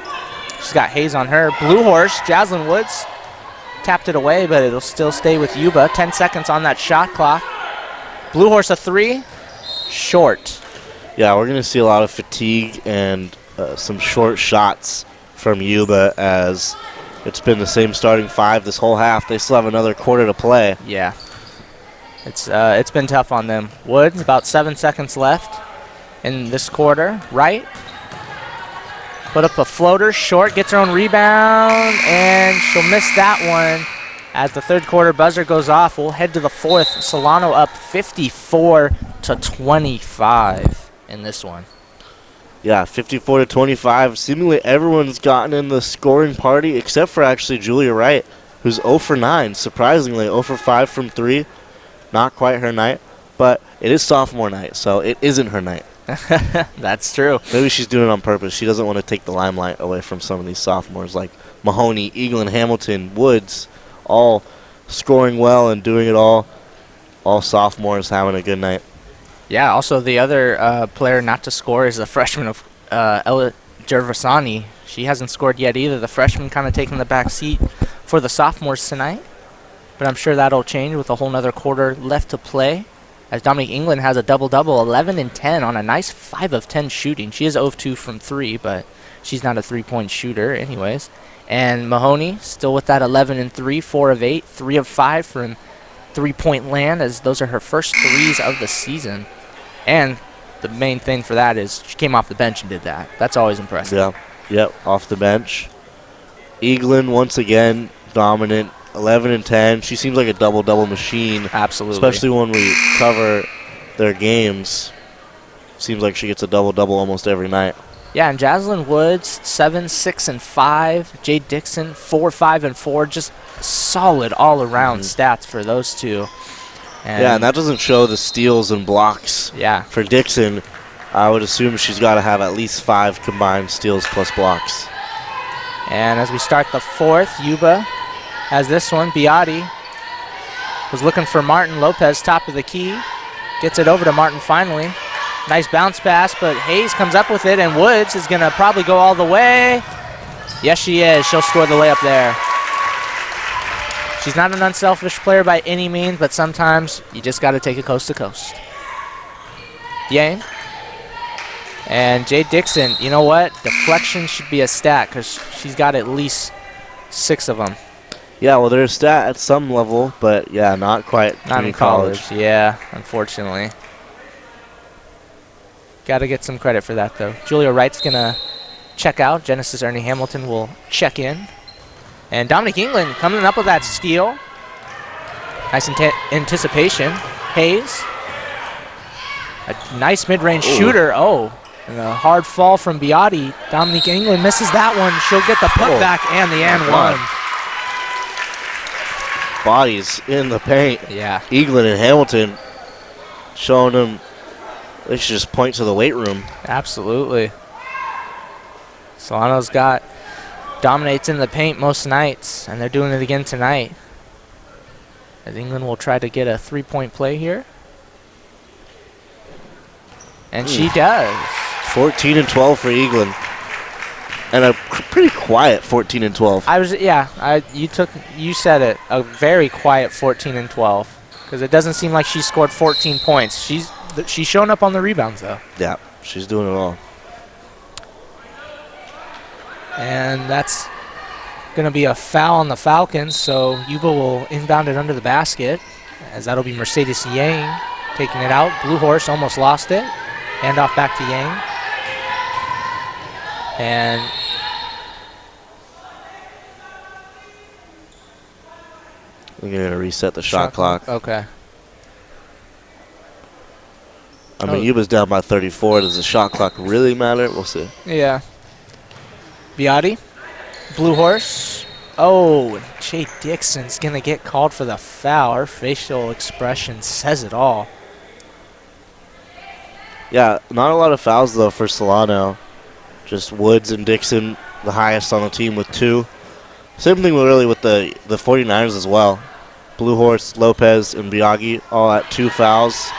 She's got Hayes on her. Blue Horse, Jaslyn Woods tapped it away, but it'll still stay with Yuba. 10 seconds on that shot clock. Blue Horse a 3, short. Yeah, we're going to see a lot of fatigue and some short shots from Yuba, as it's been the same starting 5 this whole half. They still have another quarter to play. Yeah, it's been tough on them. Woods, about 7 seconds left in this quarter. Right. Put up a floater, short, gets her own rebound, and she'll miss that one. As the third quarter buzzer goes off, we'll head to the fourth. Solano up 54-25 in this one. Yeah, 54-25. Seemingly everyone's gotten in the scoring party except for actually Julia Wright, who's 0 for 9. Surprisingly, 0 for 5 from 3. Not quite her night, but it is sophomore night, so it isn't her night. That's true. Maybe she's doing it on purpose. She doesn't want to take the limelight away from some of these sophomores like Mahoney, Eaglin, Hamilton, Woods, all scoring well and doing it all. All sophomores having a good night. Yeah, also the other player not to score is the freshman of Ella Gervasani. She hasn't scored yet either. The freshman kind of taking the back seat for the sophomores tonight. But I'm sure that'll change with a whole nother quarter left to play. As Dominique England has a double-double, 11 and 10 on a nice 5 of 10 shooting. She is 0 of 2 from 3, but she's not a three-point shooter anyways. And Mahoney still with that 11 and 3, 4 of 8, 3 of 5 from three-point land, as those are her first threes of the season. And the main thing for that is she came off the bench and did that. That's always impressive. Yeah, yep, off the bench. England once again dominant, 11 and 10. She seems like a double-double machine. Absolutely. Especially when we cover their games. Seems like she gets a double-double almost every night. Yeah, and Jaslyn Woods, 7, 6, and 5. Jade Dixon, 4, 5, and 4. Just solid all-around stats for those two. And that doesn't show the steals and blocks. Yeah. For Dixon, I would assume she's got to have at least 5 combined steals plus blocks. And as we start the fourth, Yuba has this one. Biotti was looking for Martin Lopez, top of the key. Gets it over to Martin finally. Nice bounce pass, but Hayes comes up with it, and Woods is going to probably go all the way. Yes, she is. She'll score the layup there. She's not an unselfish player by any means, but sometimes you just got to take it coast to coast. Yang. And Jade Dixon, you know what? Deflection should be a stat because she's got at least 6 of them. Yeah, well, they're a stat at some level, but yeah, not quite. Not in college. Yeah, unfortunately. Got to get some credit for that, though. Julia Wright's going to check out. Genesis Ernie Hamilton will check in. And Dominique England coming up with that steal. Nice anticipation. Hayes. A nice mid-range shooter. Oh, and a hard fall from Biotti. Dominique England misses that one. She'll get the putback and the and one. Bodies in the paint. Yeah. England and Hamilton showing them they should just point to the weight room. Absolutely. Solano's dominates in the paint most nights, and they're doing it again tonight. As England will try to get a three-point play here. And she does. 14 and 12 for England. And a pretty quiet 14 and 12. You said it. A very quiet 14 and 12. Because it doesn't seem like she scored 14 points. She's showing up on the rebounds, though. Yeah, she's doing it all. And that's going to be a foul on the Falcons, so Yuba will inbound it under the basket, as that'll be Mercedes Yang taking it out. Blue Horse almost lost it. Hand off back to Yang. And we're going to reset the shot clock. Okay. I mean, Yuba's down by 34. Does the shot clock really matter? We'll see. Yeah. Biotti. Blue Horse. Oh, Jay Dixon's going to get called for the foul. Her facial expression says it all. Yeah, not a lot of fouls, though, for Solano. Just Woods and Dixon, the highest on the team with 2. Same thing really with the 49ers as well. Blue Horse, Lopez, and Biaggi all at 2 fouls.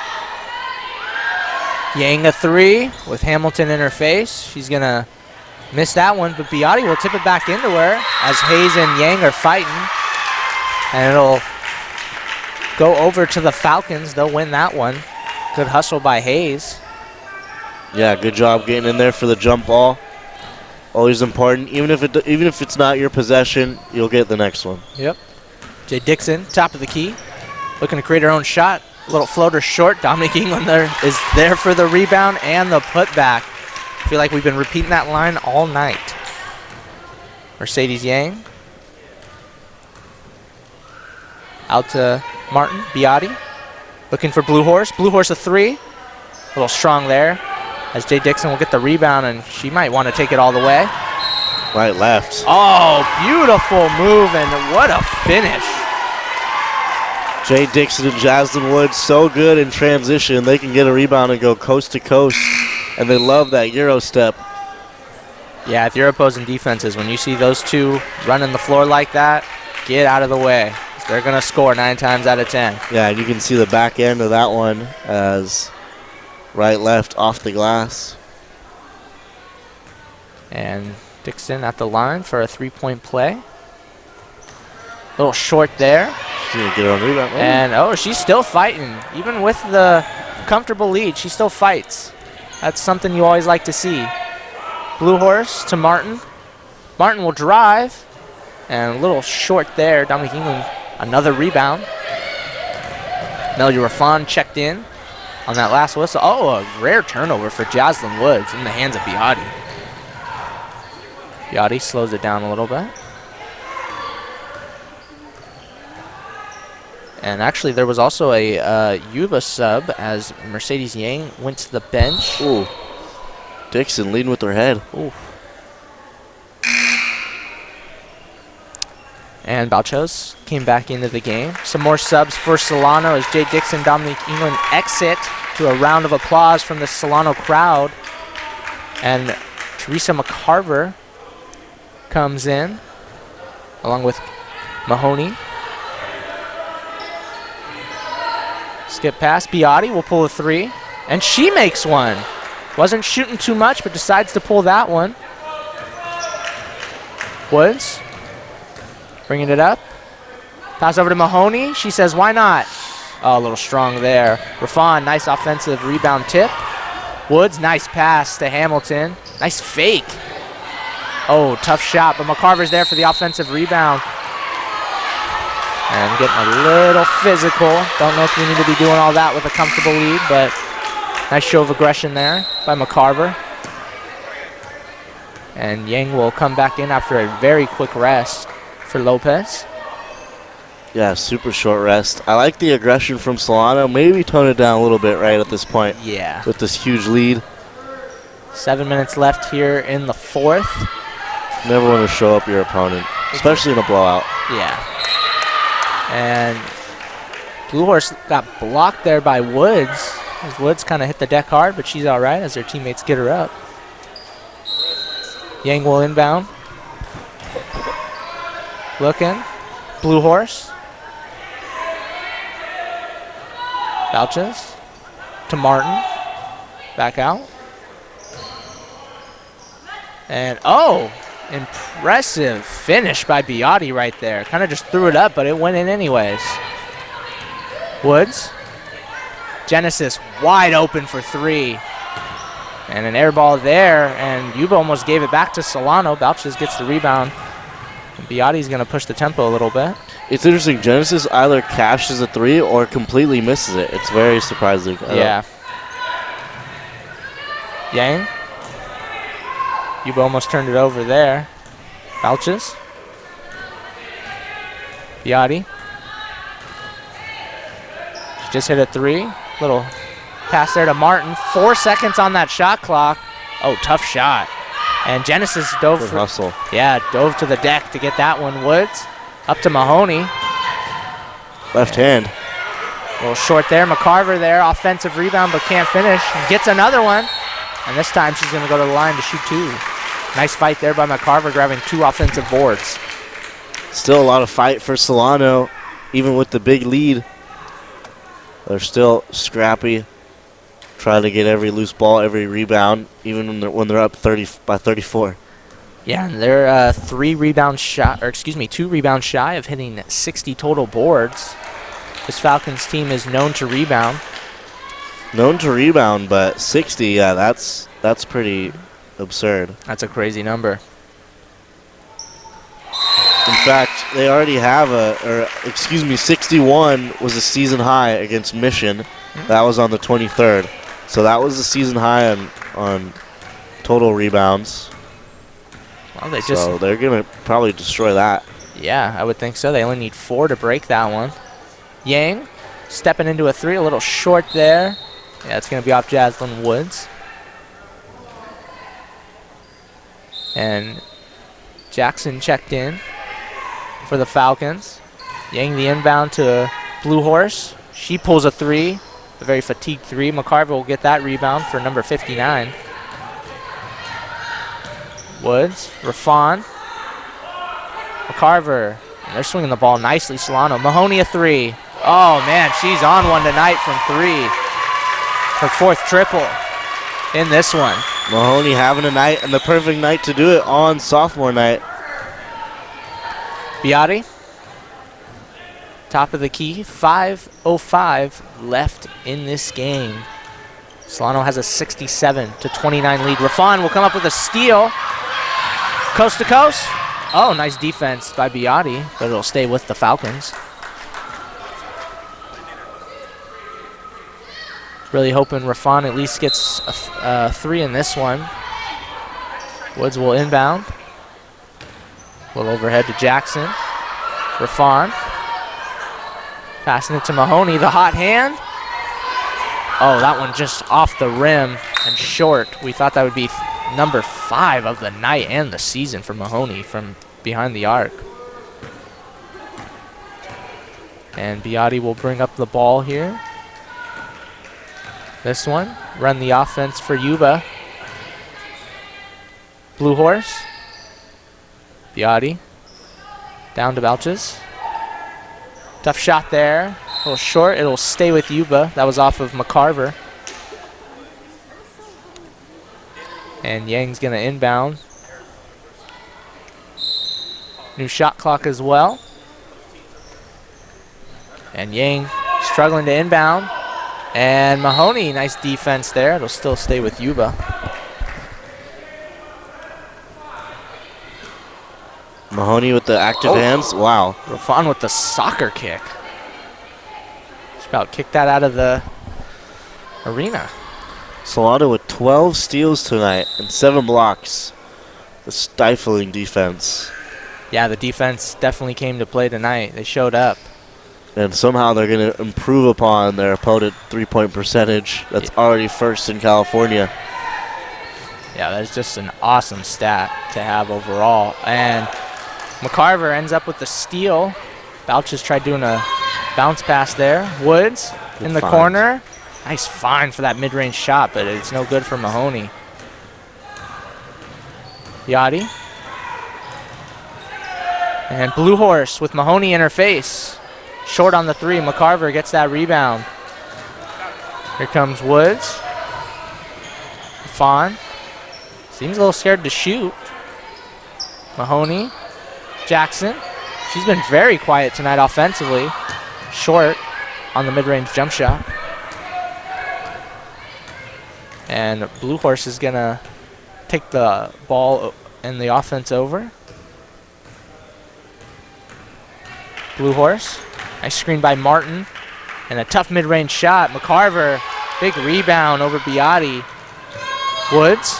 Yang a 3 with Hamilton in her face. She's going to miss that one, but Biotti will tip it back into her as Hayes and Yang are fighting. And it'll go over to the Falcons. They'll win that one. Good hustle by Hayes. Yeah, good job getting in there for the jump ball. Always important. Even if it's not your possession, you'll get the next one. Yep. Jay Dixon, top of the key, looking to create her own shot. Little floater short. Dominique England is there for the rebound and the putback. I feel like we've been repeating that line all night. Mercedes Yang. Out to Martin Biotti. Looking for Blue Horse. Blue Horse a 3. A little strong there. As Jay Dixon will get the rebound, and she might want to take it all the way. Right, left. Oh, beautiful move, and what a finish. Jay Dixon and Jaslyn Woods, so good in transition. They can get a rebound and go coast to coast, and they love that Euro step. Yeah, if you're opposing defenses, when you see those two running the floor like that, get out of the way. They're going to score 9 times out of 10. Yeah, and you can see the back end of that one as Right, left, off the glass. And Dixon at the line for a 3-point play. A little short there. She's gonna get her own rebound. And, she's still fighting. Even with the comfortable lead, she still fights. That's something you always like to see. Blue Horse to Martin. Martin will drive. And a little short there. Dominique England, another rebound. Melody Raffon checked in on that last whistle. Oh, a rare turnover for Jaslyn Woods in the hands of Biotti. Biotti slows it down a little bit. And actually, there was also a Yuba sub as Mercedes Yang went to the bench. Ooh. Dixon leading with her head. Ooh. And Balchos came back into the game. Some more subs for Solano as Jay Dixon, Dominique England exit to a round of applause from the Solano crowd. And Teresa McCarver comes in along with Mahoney. Skip pass. Biotti will pull a 3. And she makes one. Wasn't shooting too much, but decides to pull that one. Woods. Bringing it up. Pass over to Mahoney. She says, why not? Oh, a little strong there. Raffon, nice offensive rebound tip. Woods, nice pass to Hamilton. Nice fake. Oh, tough shot, but McCarver's there for the offensive rebound. And getting a little physical. Don't know if we need to be doing all that with a comfortable lead, but nice show of aggression there by McCarver. And Yang will come back in after a very quick rest for Lopez. Yeah, super short rest. I like the aggression from Solano. Maybe tone it down a little bit right at this point. Yeah. With this huge lead. 7 minutes left here in the fourth. Never want to show up your opponent, especially in a blowout. Yeah. And Blue Horse got blocked there by Woods. As Woods kind of hit the deck hard, but she's all right as her teammates get her up. Yang will inbound. Looking. Blue Horse. Balches to Martin. Back out. And, impressive finish by Biotti right there. Kind of just threw it up, but it went in anyways. Woods. Genesis wide open for 3. And an air ball there, and Yuba almost gave it back to Solano. Balches gets the rebound. And Biotti's going to push the tempo a little bit. It's interesting. Genesis either cashes a 3 or completely misses it. It's very surprising. Yeah. Yang. Yuba almost turned it over there. Balches. Biotti. She just hit a 3. Little pass there to Martin. 4 seconds on that shot clock. Oh, tough shot. And Genesis dove. Good hustle. Yeah, dove to the deck to get that one. Woods up to Mahoney. Left hand. A little short there. McCarver there. Offensive rebound, but can't finish. And gets another one. And this time she's going to go to the line to shoot 2. Nice fight there by McCarver, grabbing 2 offensive boards. Still a lot of fight for Solano, even with the big lead. They're still scrappy, trying to get every loose ball, every rebound, even when they're up 30 by 34. Yeah, and they're 2 rebounds shy of hitting 60 total boards. This Falcons team is known to rebound. Known to rebound, but 60, yeah, that's pretty absurd. That's a crazy number. In fact, they already have 61 was a season high against Mission. That was on the 23rd. So that was the season high on total rebounds. Well, they're going to probably destroy that. Yeah, I would think so. They only need 4 to break that one. Yang stepping into a 3, a little short there. Yeah, it's going to be off Jaslyn Woods. And Jackson checked in for the Falcons. Yang the inbound to Blue Horse. She pulls a 3, a very fatigued 3. McCarver will get that rebound for number 59. Woods, Raffon, McCarver, and they're swinging the ball nicely. Solano, Mahoney a 3. Oh man, she's on one tonight from 3. Her 4th triple in this one. Mahoney having a night, and the perfect night to do it on sophomore night. Biotti, top of the key, 5:05 left in this game. Solano has a 67-29 lead. Rafan will come up with a steal. Coast to coast. Oh, nice defense by Biotti, but it'll stay with the Falcons. Really hoping Rafan at least gets a 3 in this one. Woods will inbound. Little overhead to Jackson. Rafan. Passing it to Mahoney, the hot hand. Oh, that one just off the rim and short. We thought that would be number 5 of the night and the season for Mahoney from behind the arc. And Biotti will bring up the ball here. This one, run the offense for Yuba. Blue Horse. Biotti. Down to Balches. Tough shot there. A little short. It'll stay with Yuba. That was off of McCarver. And Yang's going to inbound. New shot clock as well. And Yang struggling to inbound. And Mahoney, nice defense there. It'll still stay with Yuba. Mahoney with the active hands. Wow. Rafan with the soccer kick. Just about kicked that out of the arena. Solano with 12 steals tonight and 7 blocks. The stifling defense. Yeah, the defense definitely came to play tonight. They showed up. And somehow they're going to improve upon their opponent 3-point percentage. That's already first in California. Yeah, that's just an awesome stat to have overall. And McCarver ends up with the steal. Balches tried doing a bounce pass there. Woods in the corner. Nice find for that mid-range shot, but it's no good for Mahoney. Biotti. And Blue Horse with Mahoney in her face. Short on the 3. McCarver gets that rebound. Here comes Woods. Fawn. Seems a little scared to shoot. Mahoney. Jackson. She's been very quiet tonight offensively. Short on the mid-range jump shot. And Blue Horse is going to take the ball and the offense over. Blue Horse. Nice screen by Martin. And a tough mid-range shot. McCarver, big rebound over Biotti. Woods.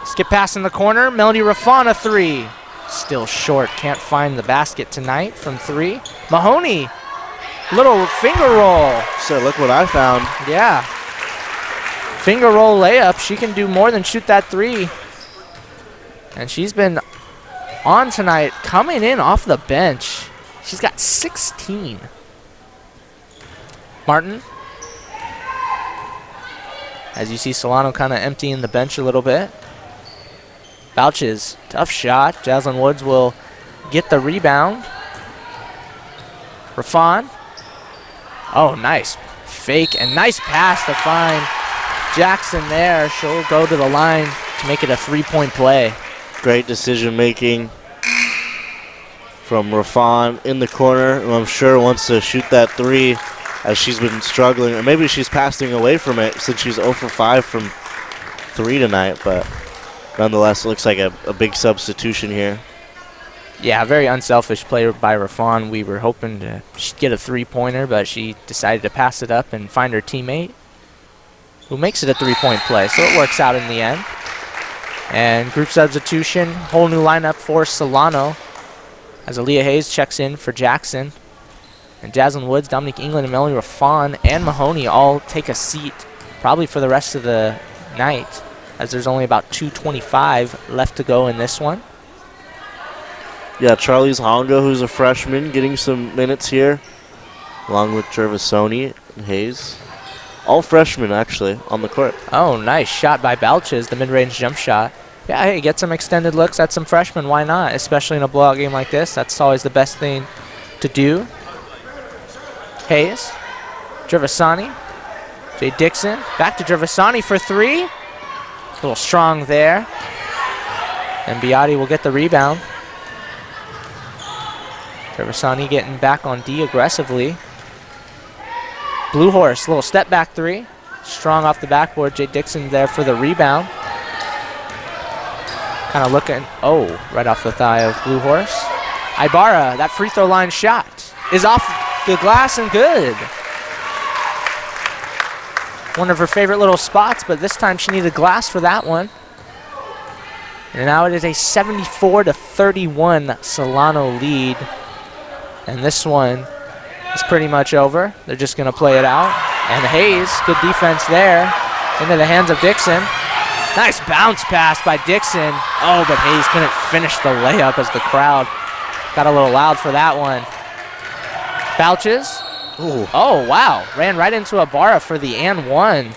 Skip pass in the corner. Melody Rafana 3. Still short. Can't find the basket tonight from 3. Mahoney. Little finger roll. So look what I found. Yeah. Finger roll layup. She can do more than shoot that 3. And she's been on tonight, coming in off the bench. She's got 16. Martin. As you see, Solano kind of emptying the bench a little bit. Balches, tough shot. Jaslyn Woods will get the rebound. Rafan. Oh, nice fake and nice pass to find Jackson there. She'll go to the line to make it a 3-point play. Great decision making from Rafan in the corner, who I'm sure wants to shoot that 3 as she's been struggling, or maybe she's passing away from it since she's 0 for 5 from 3 tonight, but nonetheless, it looks like a big substitution here. Yeah, very unselfish play by Rafan. We were hoping to get a 3-pointer, but she decided to pass it up and find her teammate, who makes it a 3-point play, so it works out in the end. And group substitution, whole new lineup for Solano, as Aaliyah Hayes checks in for Jackson. And Jaslyn Woods, Dominique England, and Melanie Rafan, and Mahoney all take a seat probably for the rest of the night, as there's only about 2:25 left to go in this one. Yeah, Charlie's Honga, who's a freshman, getting some minutes here, along with Gervasoni and Hayes. All freshmen, actually, on the court. Oh, nice shot by Balches, the mid-range jump shot. Yeah, hey, get some extended looks at some freshmen. Why not? Especially in a blowout game like this. That's always the best thing to do. Hayes. Gervasoni. Jay Dixon back to Gervasani for three. A little strong there. And Beati will get the rebound. Gervasani getting back on D aggressively. Blue Horse, little step back three. Strong off the backboard. Jay Dixon there for the rebound. Kind of looking, right off the thigh of Blue Horse. Ibarra, that free throw line shot is off the glass and good. One of her favorite little spots, but this time she needed glass for that one. And now it is a 74-31 Solano lead. And this one is pretty much over. They're just going to play it out. And Hayes, good defense there, into the hands of Dixon. Nice bounce pass by Dixon. Oh, but Hayes couldn't finish the layup as the crowd got a little loud for that one. Bouches. Ooh. Oh, wow. Ran right into Ibarra for the and one.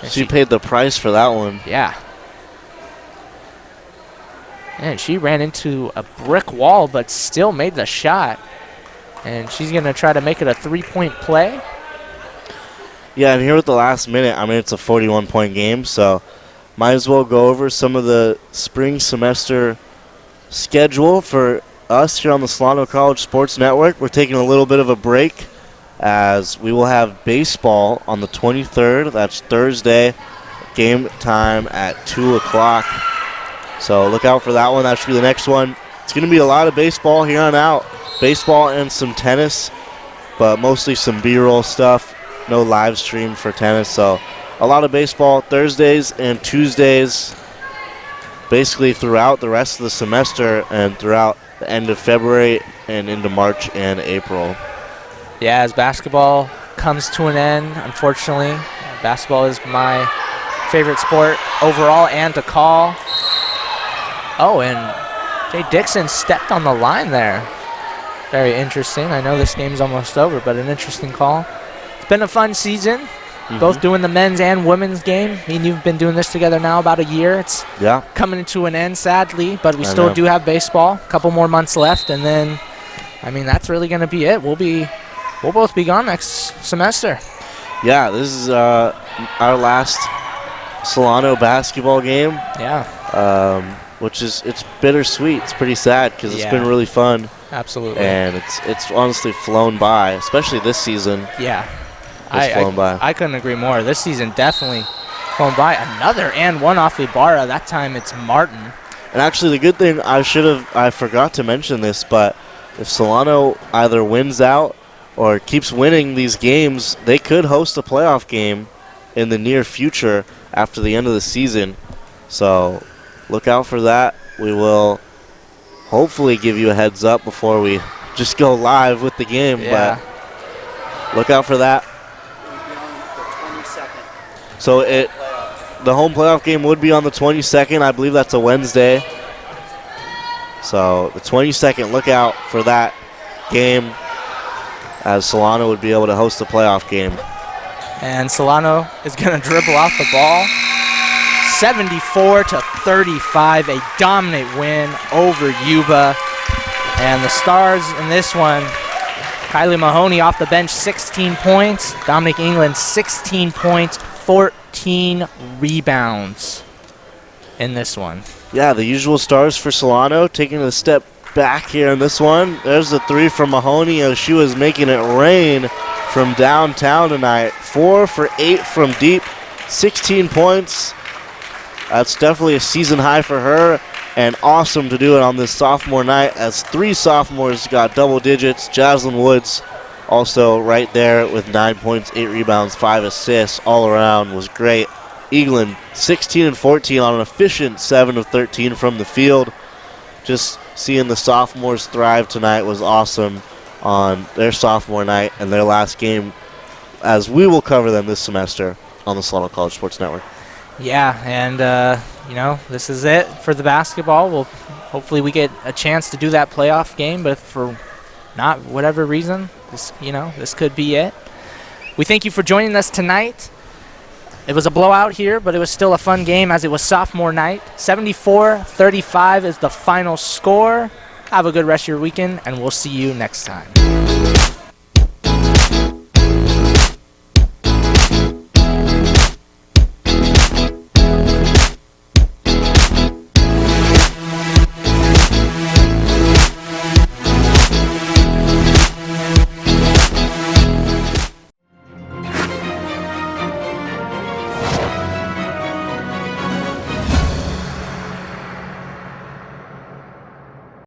And She paid the price for that one. Yeah. And she ran into a brick wall, but still made the shot. And she's going to try to make it a three-point play. Yeah, and here with the last minute, I mean, it's a 41-point game, so might as well go over some of the spring semester schedule for us here on the Solano College Sports Network. We're taking a little bit of a break as we will have baseball on the 23rd. That's Thursday. Game time at 2 o'clock. So look out for that one. That should be the next one. It's going to be a lot of baseball here on out. Baseball and some tennis, but mostly some B-roll stuff. No live stream for tennis, so a lot of baseball Thursdays and Tuesdays basically throughout the rest of the semester and throughout the end of February and into March and April. Yeah, as basketball comes to an end, unfortunately. Basketball is my favorite sport overall and to call. Oh, and Jay Dixon stepped on the line there. Very interesting. I know this game's almost over, but an interesting call. It's been a fun season, both doing the men's and women's game. Me and you've been doing this together now about a year. It's coming to an end, sadly, but we still do have baseball. A couple more months left, and then, I mean, that's really going to be it. We'll both be gone next semester. Yeah, this is our last Solano basketball game. Yeah. Which is, it's bittersweet. It's pretty sad because it's been really fun. Absolutely. And it's honestly flown by, especially this season. Yeah. It's flown by. I couldn't agree more. This season definitely flown by. Another and one off Ibarra. That time it's Martin. And actually the good thing, I forgot to mention this, but if Solano either wins out or keeps winning these games, they could host a playoff game in the near future after the end of the season. So look out for that. We will hopefully give you a heads up before we just go live with the game, but look out for that. So the home playoff game would be on the 22nd. I believe that's a Wednesday. So the 22nd, look out for that game as Solano would be able to host the playoff game. And Solano is going to dribble out the ball. 74-35, a dominant win over Yuba. And the Stars in this one, Kylie Mahoney off the bench, 16 points. Dominic England, 16 points, 14 rebounds in this one. Yeah, the usual Stars for Solano, taking a step back here in this one. There's the three from Mahoney as she was making it rain from downtown tonight. 4 for 8 from deep, 16 points. That's definitely a season high for her, and awesome to do it on this sophomore night as 3 sophomores got double digits. Jaslyn Woods also right there with 9 points, 8 rebounds, 5 assists. All around was great. England 16 and 14 on an efficient 7 of 13 from the field. Just seeing the sophomores thrive tonight was awesome on their sophomore night and their last game, as we will cover them this semester on the Solano College Sports Network. Yeah, and, this is it for the basketball. Hopefully we get a chance to do that playoff game, but for not whatever reason, this could be it. We thank you for joining us tonight. It was a blowout here, but it was still a fun game as it was sophomore night. 74-35 is the final score. Have a good rest of your weekend, and we'll see you next time.